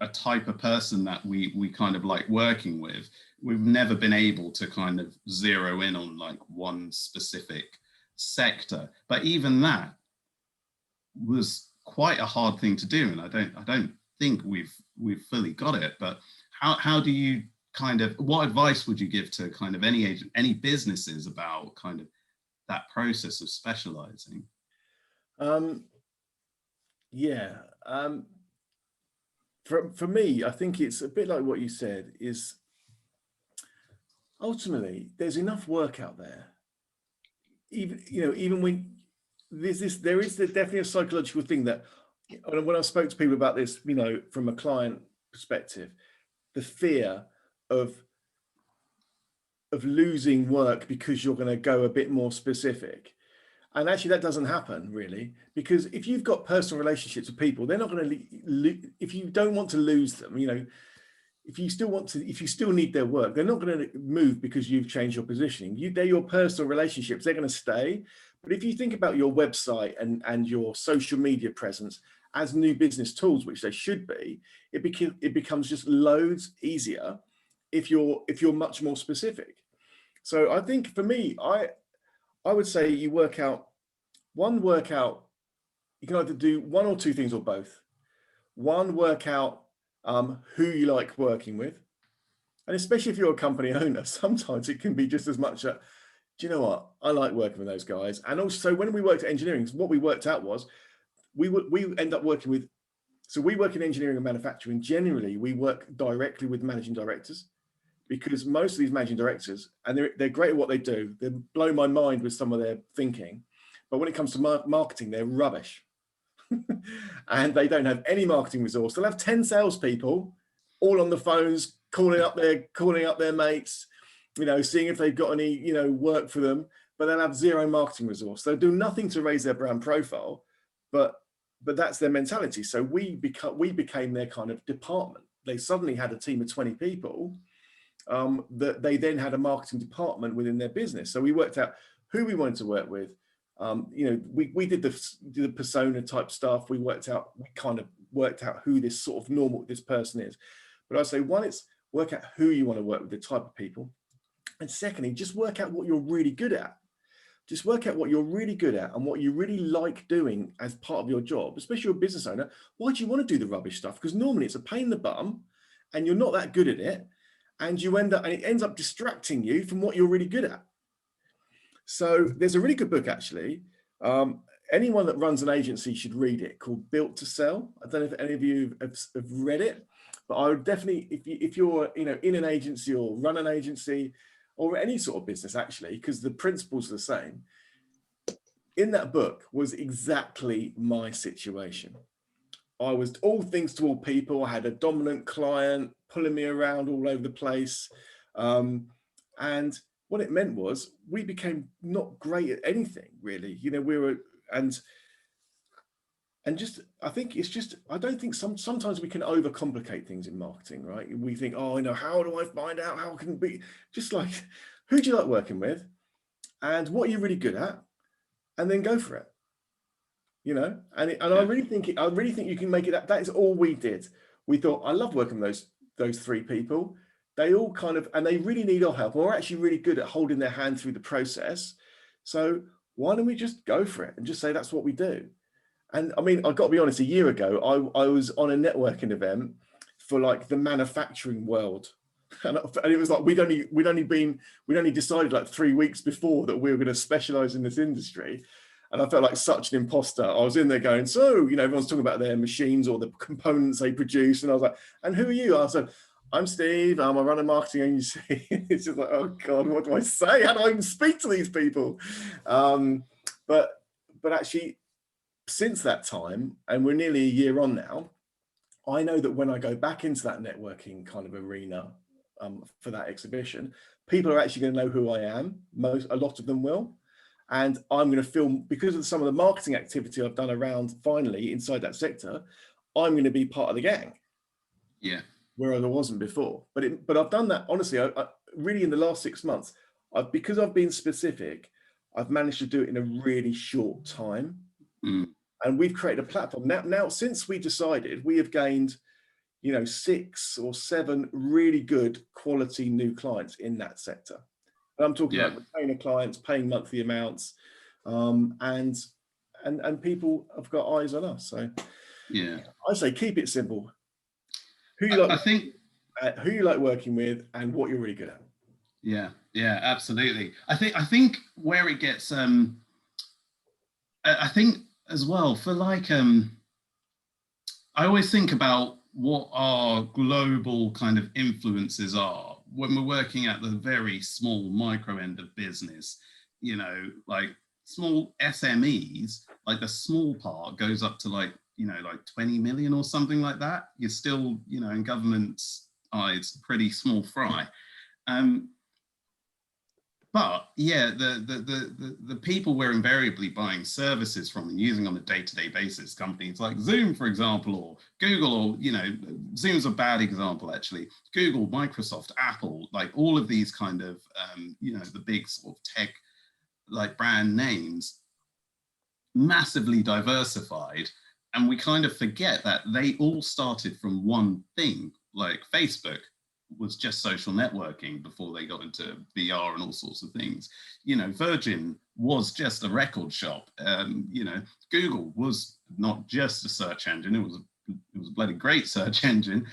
a type of person that we kind of like working with. We've never been able to kind of zero in on like one specific sector, but even that was quite a hard thing to do, and I don't think we've fully got it. But how do you kind of, what advice would you give to kind of any businesses about kind of that process of specializing? For me, I think it's a bit like what you said, is ultimately there's enough work out there. Even when there is definitely a psychological thing that when I spoke to people about this, you know, from a client perspective, the fear of losing work because you're going to go a bit more specific. And actually that doesn't happen really, because if you've got personal relationships with people, they're not going to, if you don't want to lose them, you know, if you still need their work, they're not going to move because you've changed your positioning. They're your personal relationships, they're going to stay. But if you think about your website and your social media presence as new business tools, which they should be, it becomes just loads easier if you're much more specific. So I think for me, I would say you work out, you can either do one or two things or both. One, work out who you like working with. And especially if you're a company owner, sometimes it can be just as much a, do you know what? I like working with those guys. And also when we worked at engineering, what we worked out was we end up working with, so we work in engineering and manufacturing. Generally, we work directly with managing directors, because most of these managing directors, and they're great at what they do, they blow my mind with some of their thinking. But when it comes to marketing, they're rubbish. And they don't have any marketing resource. They'll have 10 salespeople all on the phones, calling up their mates, you know, seeing if they've got any, you know, work for them, but they'll have zero marketing resource. They'll do nothing to raise their brand profile, but that's their mentality. So we became their kind of department. They suddenly had a team of 20 people that they then had a marketing department within their business. So we worked out who we wanted to work with. You know, we did the persona type stuff. We kind of worked out who this sort of normal, this person is. But I'd say one, it's work out who you want to work with, the type of people. And secondly, just work out what you're really good at. Just work out what you're really good at and what you really like doing as part of your job, especially you're a business owner. Why do you want to do the rubbish stuff? Because normally it's a pain in the bum and you're not that good at it. And it ends up distracting you from what you're really good at. So there's a really good book, actually. Anyone that runs an agency should read it, called Built to Sell. I don't know if any of you have read it, but I would definitely, if you're, you know, in an agency or run an agency or any sort of business, actually, because the principles are the same. In that book was exactly my situation. I was all things to all people. I had a dominant client pulling me around all over the place. And what it meant was we became not great at anything, really. You know, we were, and just, I think it's just, I don't think sometimes we can overcomplicate things in marketing, right? We think, oh, you know, how do I find out? How can it be? Just like, who do you like working with? And what are you really good at? And then go for it. You know, and I really think you can make it. That is all we did. We thought, I love working with those three people. They all kind of, and they really need our help. We're actually really good at holding their hand through the process. So why don't we just go for it and just say that's what we do? And I mean, I've got to be honest, a year ago, I was on a networking event for like the manufacturing world. And it was like, we'd only decided like 3 weeks before that we were going to specialize in this industry. And I felt like such an imposter. I was in there going, so, you know, everyone's talking about their machines or the components they produce. And I was like, and who are you? I said, I'm Steve, I run a marketing agency. It's just like, oh God, what do I say? How do I even speak to these people? But actually, since that time, and we're nearly a year on now, I know that when I go back into that networking kind of arena for that exhibition, people are actually going to know who I am. A lot of them will. And I'm going to feel, because of some of the marketing activity I've done around finally inside that sector, I'm going to be part of the gang. Yeah. Whereas I wasn't before. But I've done that, honestly, I really in the last 6 months, because I've been specific, I've managed to do it in a really short time. Mm. And we've created a platform. Now, since we decided, we have gained, you know, 6 or 7 really good quality new clients in that sector. And I'm talking about retainer clients paying monthly amounts, and people have got eyes on us. So yeah, I say keep it simple. Who you like working with, and what you're really good at. Yeah, absolutely. I think where it gets, I think as well for like, I always think about what our global kind of influences are when we're working at the very small micro end of business. You know, like small SMEs, like the small part goes up to like you know, like 20 million or something like that, you're still, you know, in government's eyes, pretty small fry. But yeah, the people we're invariably buying services from and using on a day-to-day basis, companies like Zoom, for example, or Google, or, you know, Zoom's a bad example, actually. Google, Microsoft, Apple, like all of these kind of, you know, the big sort of tech, like brand names, massively diversified. And we kind of forget that they all started from one thing. Like Facebook was just social networking before they got into VR and all sorts of things. You know, Virgin was just a record shop. You know, Google was not just a search engine. It was a bloody great search engine,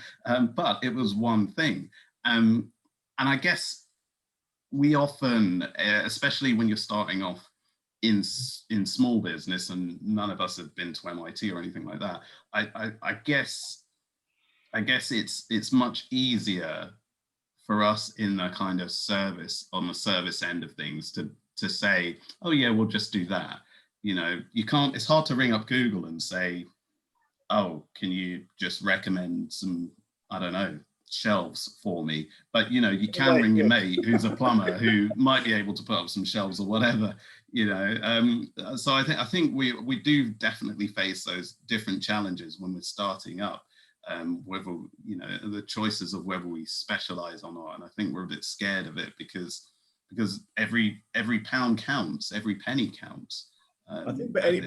but it was one thing. And I guess we often, especially when you're starting off in small business, and none of us have been to MIT or anything like that, I guess it's much easier for us in the kind of service, on the service end of things, to say, oh yeah, we'll just do that. You know, you can't, it's hard to ring up Google and say, oh, can you just recommend some, I don't know, shelves for me? But, you know, you can ring your mate who's a plumber who might be able to put up some shelves or whatever, you know. So I think we do definitely face those different challenges when we're starting up. Whether, you know, the choices of whether we specialize or not, and I think we're a bit scared of it because every pound counts, every penny counts. I think, but I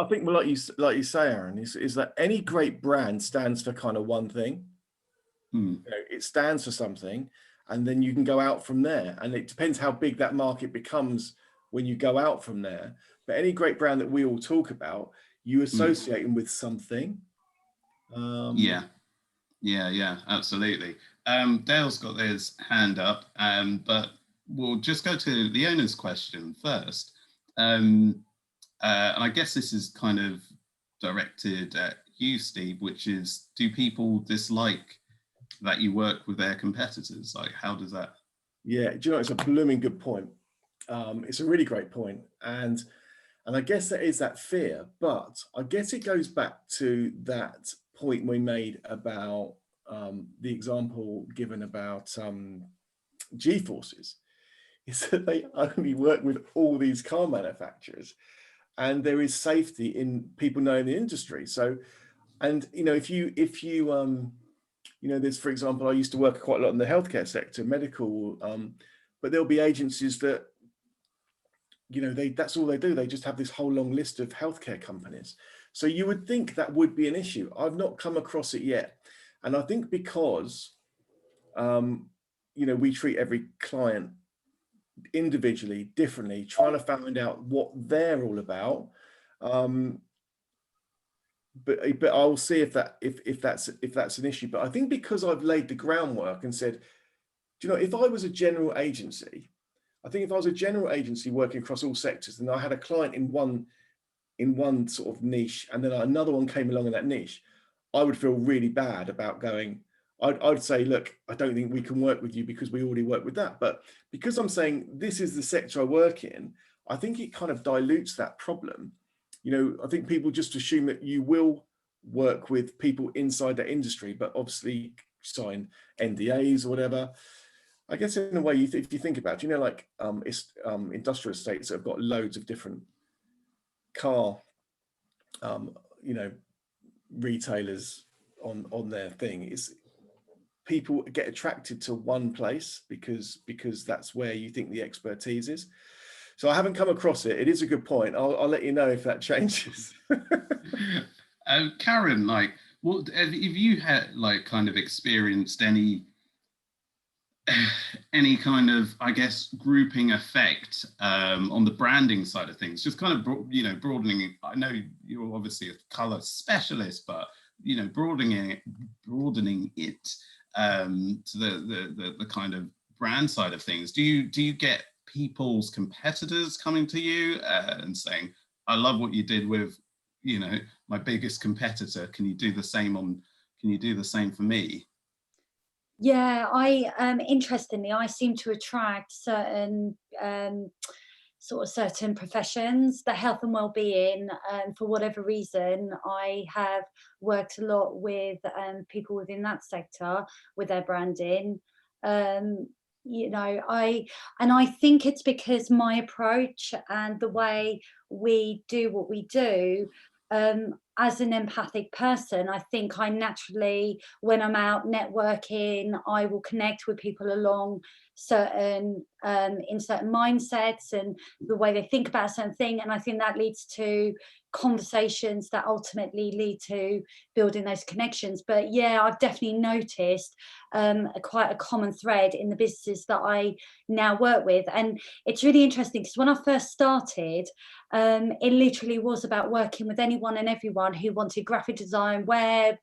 think, like you say, Aaron, is that any great brand stands for kind of one thing. You know, it stands for something, and then you can go out from there. And it depends how big that market becomes when you go out from there. But any great brand that we all talk about, you associate them with something. Yeah, absolutely. Dale's got his hand up, but we'll just go to the owner's question first. And I guess this is kind of directed at you, Steve, which is, do people dislike that you work with their competitors? Like, how does that? Yeah, do you know, it's a blooming good point. It's a really great point. And I guess there is that fear, but I guess it goes back to that point we made about the example given about G-forces, is that they only work with all these car manufacturers, and there is safety in people knowing the industry. So, and you know, if you you know, there's, for example, I used to work quite a lot in the healthcare sector, medical, but there'll be agencies that, you know, that's all they do. They just have this whole long list of healthcare companies. So you would think that would be an issue. I've not come across it yet. And I think because, you know, we treat every client individually, differently, trying to find out what they're all about. But I'll see if that's an issue. But I think because I've laid the groundwork and said, do you know, if I was a general agency, I think if I was a general agency working across all sectors, and I had a client in one sort of niche, and then another one came along in that niche, I would feel really bad about going. I'd say, look, I don't think we can work with you because we already work with that. But because I'm saying this is the sector I work in, I think it kind of dilutes that problem. You know, I think people just assume that you will work with people inside that industry, but obviously sign NDAs or whatever. I guess in a way, if you think about it, you know, like industrial estates that have got loads of different car, you know, retailers on their thing, is people get attracted to one place because that's where you think the expertise is. So I haven't come across it. It is a good point. I'll let you know if that changes. Karen, like, what have you had, like, kind of experienced any kind of, I guess, grouping effect on the branding side of things? Just kind of, you know, broadening it. I know you're obviously a color specialist, but, you know, broadening it to the kind of brand side of things. Do you get people's competitors coming to you and saying, I love what you did with, you know, my biggest competitor, can you do the same for me? Yeah, interestingly, I seem to attract certain sort of certain professions, the health and well-being. For whatever reason, I have worked a lot with people within that sector with their branding. You know, I think it's because my approach and the way we do what we do, as an empathic person, I think I naturally, when I'm out networking, I will connect with people along certain in certain mindsets and the way they think about a certain thing, and I think that leads to conversations that ultimately lead to building those connections. But yeah, I've definitely noticed quite a common thread in the businesses that I now work with, and it's really interesting because when I first started, it literally was about working with anyone and everyone who wanted graphic design, web,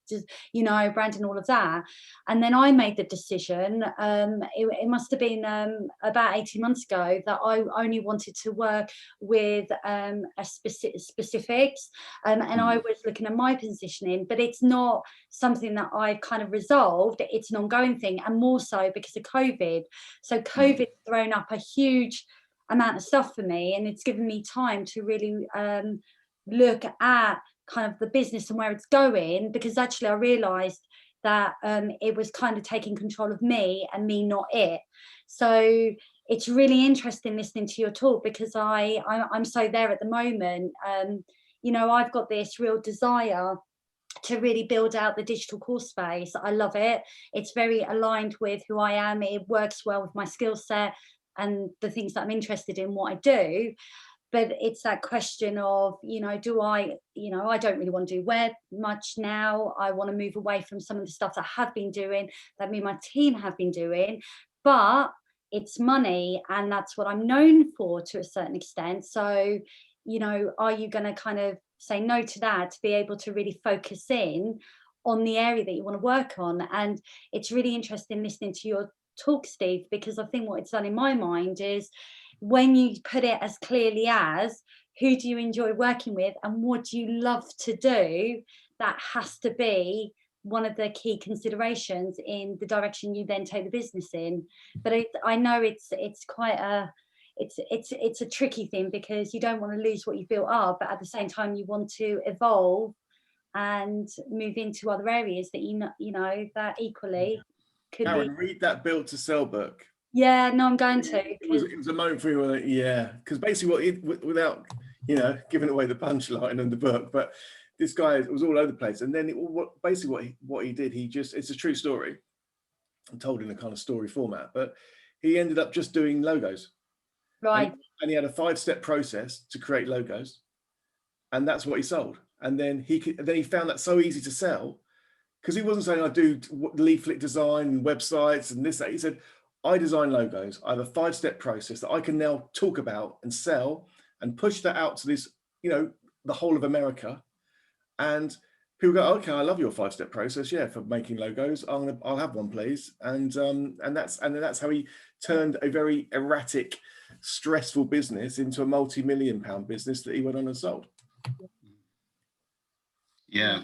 you know, branding, all of that. And then I made the decision, it must have been about 18 months ago, that I only wanted to work with a specifics, and I was looking at my positioning, but it's not something that I've kind of resolved. It's an ongoing thing, and more so because of COVID. So COVID's thrown up a huge amount of stuff for me, and it's given me time to really look at kind of the business and where it's going, because actually I realized that it was kind of taking control of me and me not it. So it's really interesting listening to your talk, because I'm so there at the moment. You know, I've got this real desire to really build out the digital course space. I love it. It's very aligned with who I am. It works well with my skill set and the things that I'm interested in, what I do. But it's that question of, you know, I don't really want to do web much now. I want to move away from some of the stuff that I have been doing, that me and my team have been doing, but it's money, and that's what I'm known for to a certain extent. So, you know, are you going to kind of say no to that to be able to really focus in on the area that you want to work on? And it's really interesting listening to your talk, Steve, because I think what it's done in my mind is, when you put it as clearly as, who do you enjoy working with and what do you love to do, that has to be one of the key considerations in the direction you then take the business in. But I know it's quite a it's a tricky thing, because you don't want to lose what you've built up, but at the same time you want to evolve and move into other areas that you know that equally could Karen, be. read that Built to Sell book. Yeah, no, I'm going to. It was a moment for you, yeah, because basically without, you know, giving away the punchline in the book, but this guy was all over the place. And then what he did, it's a true story. I'm told in a kind of story format, but he ended up just doing logos. Right. And he had a 5-step process to create logos, and that's what he sold. And then he found that so easy to sell, because he wasn't saying I do leaflet design and websites and this, that. He said, I design logos. I have a 5-step process that I can now talk about and sell and push that out to this, you know, the whole of America. And people go, okay, I love your 5-step process. Yeah, for making logos, I'll have one, please. And that's how he turned a very erratic, stressful business into a multi-million-pound business that he went on and sold. Yeah,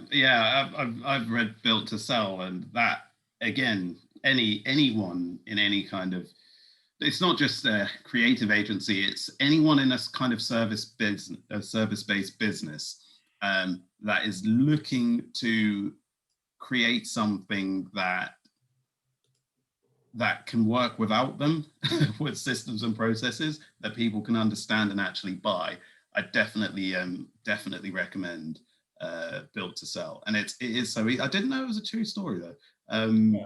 I've read Built to Sell, and that again, anyone in any kind of, it's not just a creative agency, it's anyone in a kind of service-based business that is looking to create something that can work without them, with systems and processes that people can understand and actually buy. I definitely recommend Built to Sell, and it is so easy. I didn't know it was a true story though. And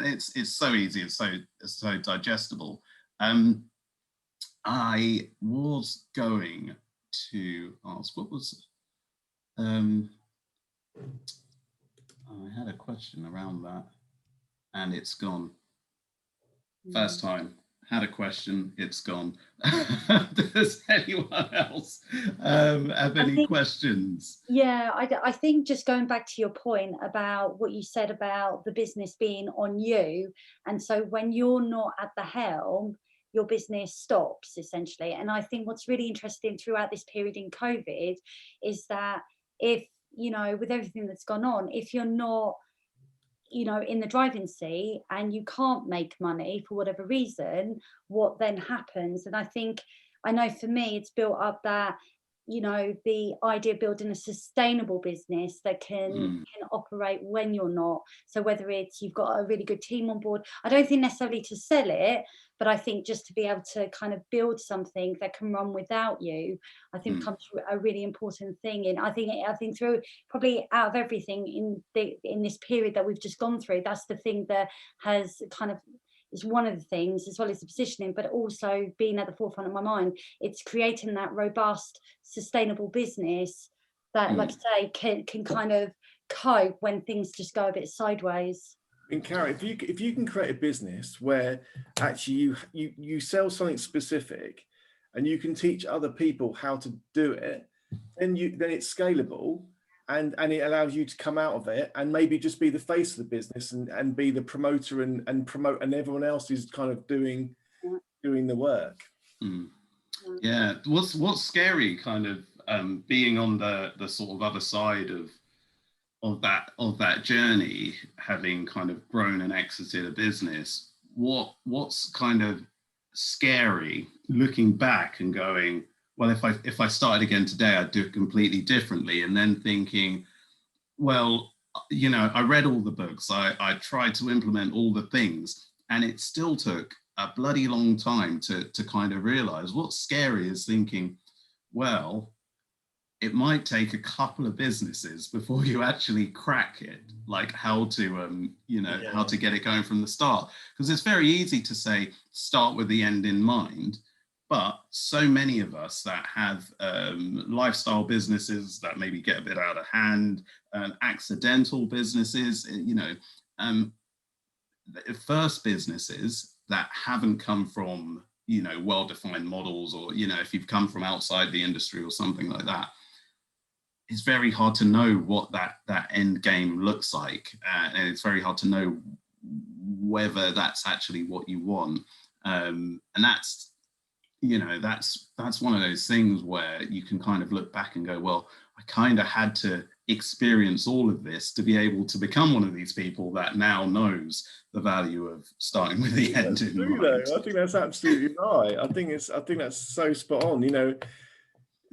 it's so easy, it's so digestible. I was going to ask, what was I had a question around that and it's gone. First time had a question, it's gone. Does anyone else have any questions? Yeah, I think just going back to your point about what you said about the business being on you, and so when you're not at the helm, your business stops essentially. And I think what's really interesting throughout this period in COVID is that, if, you know, with everything that's gone on, if you're not you know, in the driving seat and you can't make money for whatever reason, what then happens? And I know for me, it's built up that, you know, the idea of building a sustainable business that can operate when you're not. So whether it's you've got a really good team on board, I don't think necessarily to sell it, but I think just to be able to kind of build something that can run without you, I think becomes a really important thing. And I think through probably out of everything in this period that we've just gone through, that's the thing that has kind of, is one of the things, as well as the positioning, but also being at the forefront of my mind. It's creating that robust, sustainable business that, like I say, can kind of cope when things just go a bit sideways. And Karen, if you can create a business where actually you sell something specific, and you can teach other people how to do it, then it's scalable. And it allows you to come out of it and maybe just be the face of the business and be the promoter and promote, and everyone else is kind of doing the work. Yeah, what's scary kind of being on the sort of other side of that journey, having kind of grown and exited a business. What's kind of scary looking back and going, well, if I started again today, I'd do it completely differently. And then thinking, well, you know, I read all the books, I tried to implement all the things, and it still took a bloody long time to kind of realize. What's scary is thinking, well, it might take a couple of businesses before you actually crack it, like how to, how to get it going from the start. Because it's very easy to say, start with the end in mind. But so many of us that have lifestyle businesses that maybe get a bit out of hand, accidental businesses, first businesses that haven't come from, well-defined models, or, if you've come from outside the industry or something like that, it's very hard to know what that end game looks like. And it's very hard to know whether that's actually what you want. And that's one of those things where you can kind of look back and go, well, I kind of had to experience all of this to be able to become one of these people that now knows the value of starting with the end in mind. I think that's absolutely right. I think that's so spot on.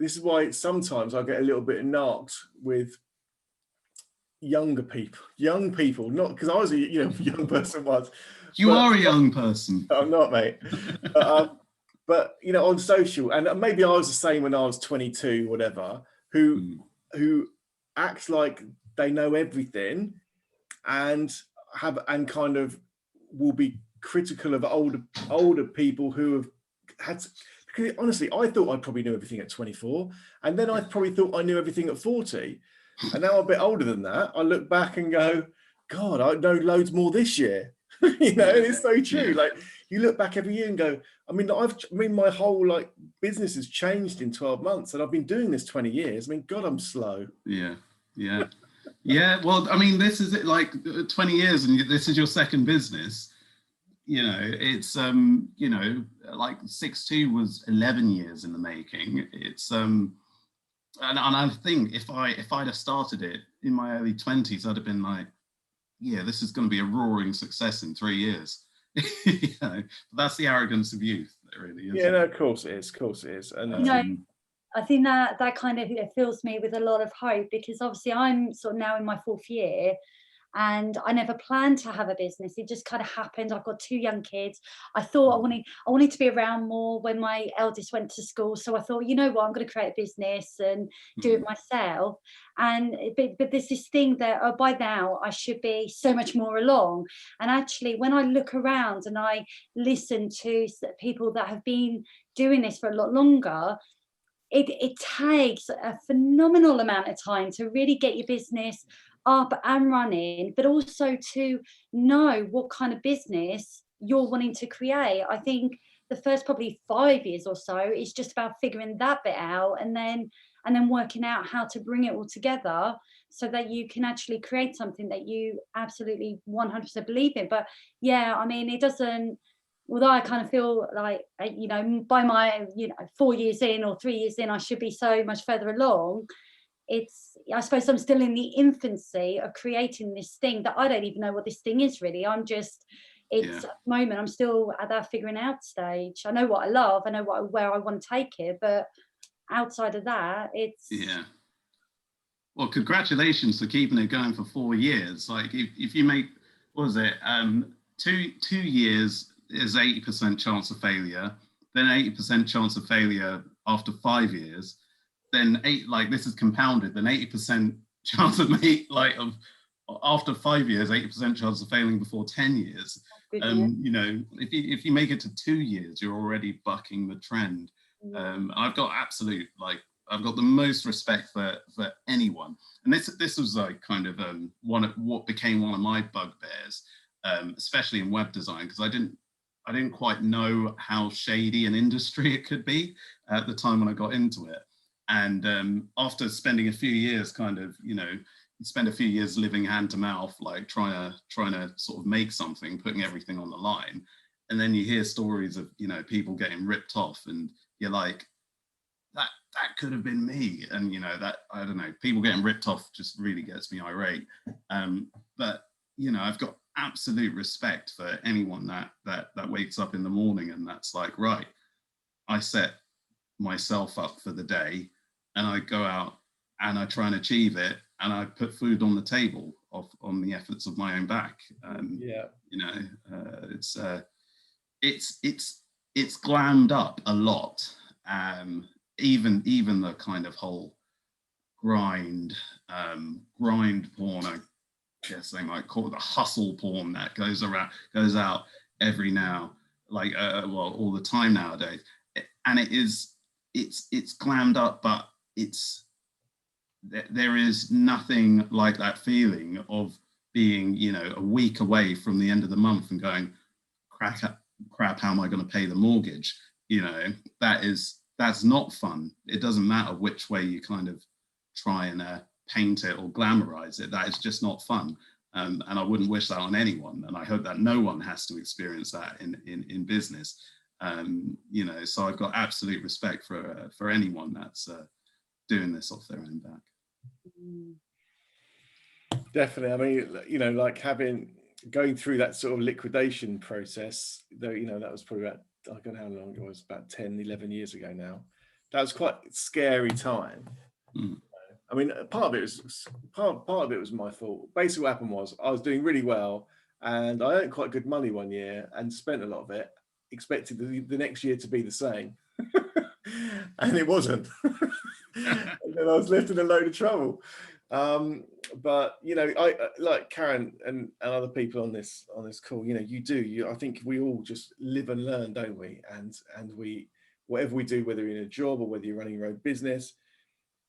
This is why sometimes I get a little bit knocked with young people, not because I was a young person once. You are a young person. I'm not, mate. But on social, and maybe I was the same when I was 22, whatever, who act like they know everything and kind of will be critical of older people who have had to, because honestly, I thought I probably knew everything at 24, and then I probably thought I knew everything at 40, and now I'm a bit older than that. I look back and go, God, I know loads more this year. And it's so true. Like, you look back every year and go, my whole business has changed in 12 months, and I've been doing this 20 years. God, I'm slow. Yeah. Well, this is it, 20 years, and this is your second business. It's 6'2" was 11 years in the making. It's and I think if I'd have started it in my early 20s, I'd have been like, yeah, this is going to be a roaring success in 3 years. But that's the arrogance of youth. It really is. Yeah, no, of course it is. And I think that kind of fills me with a lot of hope, because obviously I'm sort of now in my 4th year, and I never planned to have a business. It just kind of happened. I've got 2 young kids. I thought I wanted to be around more when my eldest went to school. So I thought, you know what, I'm going to create a business and do it myself. And but there's this thing that by now I should be so much more along. And actually, when I look around and I listen to people that have been doing this for a lot longer, it takes a phenomenal amount of time to really get your business up and running, but also to know what kind of business you're wanting to create. I think the first probably 5 years or so is just about figuring that bit out, and then working out how to bring it all together so that you can actually create something that you absolutely 100% believe in. But yeah, it doesn't, although I kind of feel like, by my 4 years in or 3 years in, I should be so much further along. I suppose I'm still in the infancy of creating this thing that I don't even know what this thing is really. I'm just, at the moment, I'm still at that figuring out stage. I know what I love, I know where I want to take it, but outside of that, it's... Yeah. Well, congratulations for keeping it going for 4 years. Like if you make, what was it, 2 years is 80% chance of failure, then 80% chance of failure after 5 years, then this is compounded, then 80% chance of after 5 years, 80% chance of failing before 10 years. You know, if you make it to 2 years, you're already bucking the trend. I've got I've got the most respect for anyone, and this was like kind of what became one of my bugbears, especially in web design, because I didn't quite know how shady an industry it could be at the time when I got into it. And after spending a few years, kind of, you know, you spend a few years living hand to mouth, like trying to sort of make something, putting everything on the line, and then you hear stories of, you know, people getting ripped off, and you're like, that could have been me. And, you know, that, I don't know, people getting ripped off just really gets me irate. But, you know, I've got absolute respect for anyone that wakes up in the morning and that's like, right, I set myself up for the day and I go out and I try and achieve it, and I put food on the table on the efforts of my own back. You know, it's glammed up a lot. Even the kind of whole grind porn, I guess they might call it the hustle porn, that goes out every now, like well, all the time nowadays, and it's glammed up, but there is nothing like that feeling of being, you know, a week away from the end of the month and going, crap, how am I going to pay the mortgage? You know, that's not fun. It doesn't matter which way you kind of try and paint it or glamorize it. That is just not fun. And I wouldn't wish that on anyone. And I hope that no one has to experience that in business. You know, so I've got absolute respect for anyone that's doing this off their own back. Definitely. I mean, you know, like going through that sort of liquidation process, though, you know, that was probably about, I don't know how long it was, about 10, 11 years ago now. That was quite a scary time. I mean, part of it was my fault. Basically what happened was I was doing really well and I earned quite good money one year and spent a lot of it, expected the next year to be the same. And it wasn't. And then I was left in a load of trouble. But you know, I like Karen and other people on this call, you know, I think we all just live and learn, don't we? And we, whatever we do, whether you're in a job or whether you're running your own business,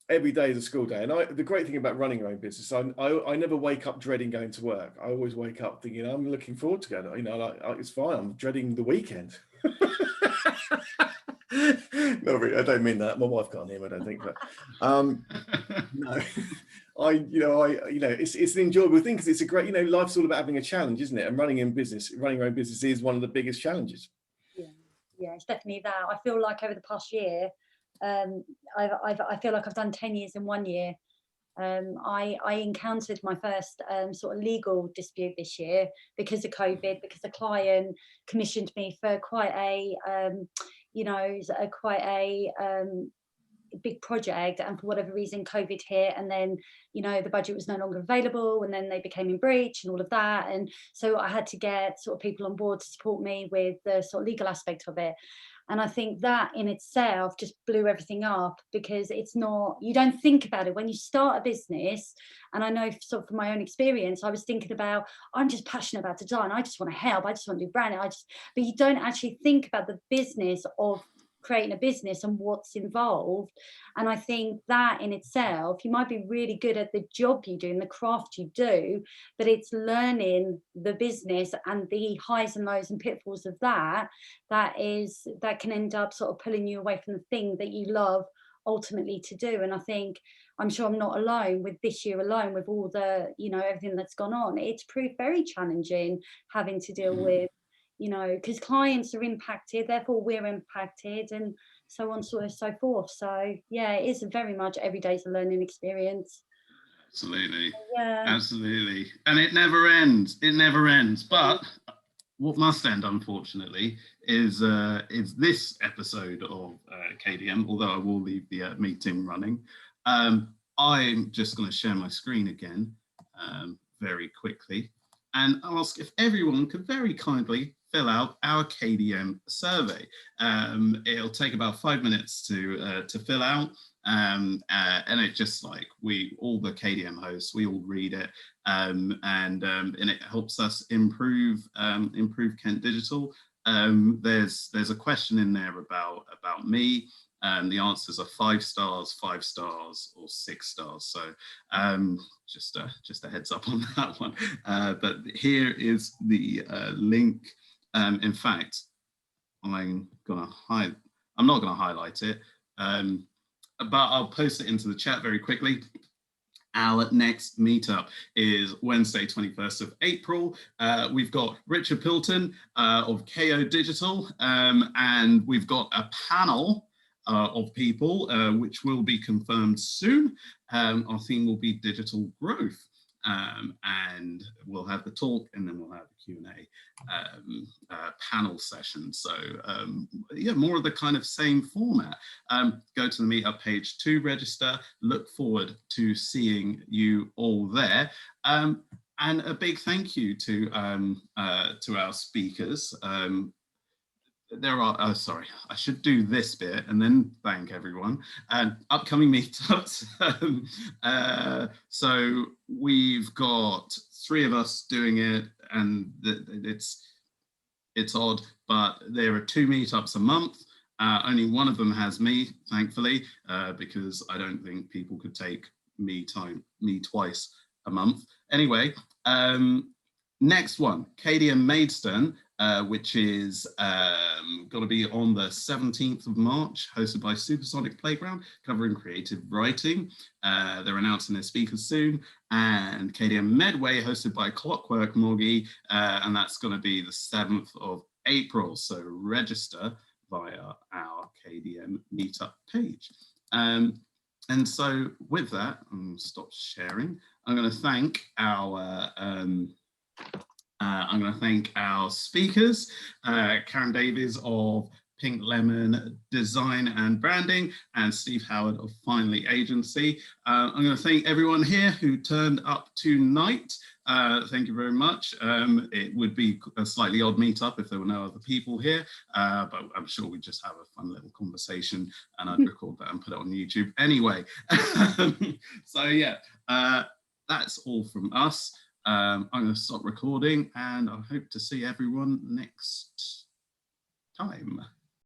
every day is a school day. And the great thing about running your own business, I never wake up dreading going to work. I always wake up thinking, I'm looking forward to going, you know, like it's fine, I'm dreading the weekend. No, really, I don't mean that. My wife can't hear me, I don't think, but no. It's an enjoyable thing because it's a great, you know, life's all about having a challenge, isn't it? And running your own business is one of the biggest challenges. Yeah, it's definitely that. I feel like over the past year, I feel like I've done 10 years in 1 year. I encountered my first sort of legal dispute this year because of COVID, because the client commissioned me for quite a big project, and for whatever reason COVID hit, and then, you know, the budget was no longer available, and then they became in breach and all of that, and so I had to get sort of people on board to support me with the sort of legal aspect of it. And I think that in itself just blew everything up, because it's not, you don't think about it when you start a business. And I know sort of from my own experience, I was thinking about, I'm just passionate about design, I just want to help, I just want to do branding, but you don't actually think about the business of creating a business and what's involved. And I think that in itself, you might be really good at the job you do and the craft you do, but it's learning the business and the highs and lows and pitfalls of that can end up sort of pulling you away from the thing that you love ultimately to do. And I think, I'm sure I'm not alone with this year alone, with all the, you know, everything that's gone on. It's proved very challenging having to deal with, you know, because clients are impacted, therefore we're impacted, and so on, so forth. So yeah, it is very much every day's a learning experience. Absolutely. Yeah. Absolutely. And it never ends. It never ends. But what must end, unfortunately, is this episode of KDM, although I will leave the meeting running. I'm just going to share my screen again very quickly and ask if everyone could very kindly fill out our KDM survey. It'll take about 5 minutes to fill out. And it just like all the KDM hosts, we all read it, and it helps us improve Kent Digital. There's a question in there about me. The answers are 5 stars, 5 stars, or 6 stars. So just a heads up on that one. But here is the link. In fact, I'm not gonna highlight it. But I'll post it into the chat very quickly. Our next meetup is Wednesday, 21st of April. We've got Richard Pilton of KO Digital, and we've got a panel of people, which will be confirmed soon. Our theme will be digital growth. And we'll have the talk, and then we'll have the Q&A panel session. So yeah, more of the kind of same format. Go to the meetup page to register. Look forward to seeing you all there. And a big thank you to our speakers. There are, sorry, I should do this bit and then thank everyone. Upcoming meetups. So we've got 3 of us doing it, and it's odd, but there are 2 meetups a month. Only one of them has me, thankfully, because I don't think people could take me twice a month. Anyway, next one, KDM Maidstone, which is going to be on the 17th of March, hosted by Supersonic Playground, covering creative writing. They're announcing their speakers soon. And KDM Medway, hosted by Clockwork Moggy, and that's going to be the 7th of April. So register via our KDM meetup page. And so with that, I'm going to stop sharing. I'm going to thank our speakers, Karen Davies of Pink Lemon Design and Branding, and Steve Howard of Finally Agency. I'm going to thank everyone here who turned up tonight. Thank you very much. It would be a slightly odd meetup if there were no other people here, but I'm sure we just have a fun little conversation, and I'd record that and put it on YouTube anyway. So yeah, that's all from us. I'm going to stop recording, and I hope to see everyone next time.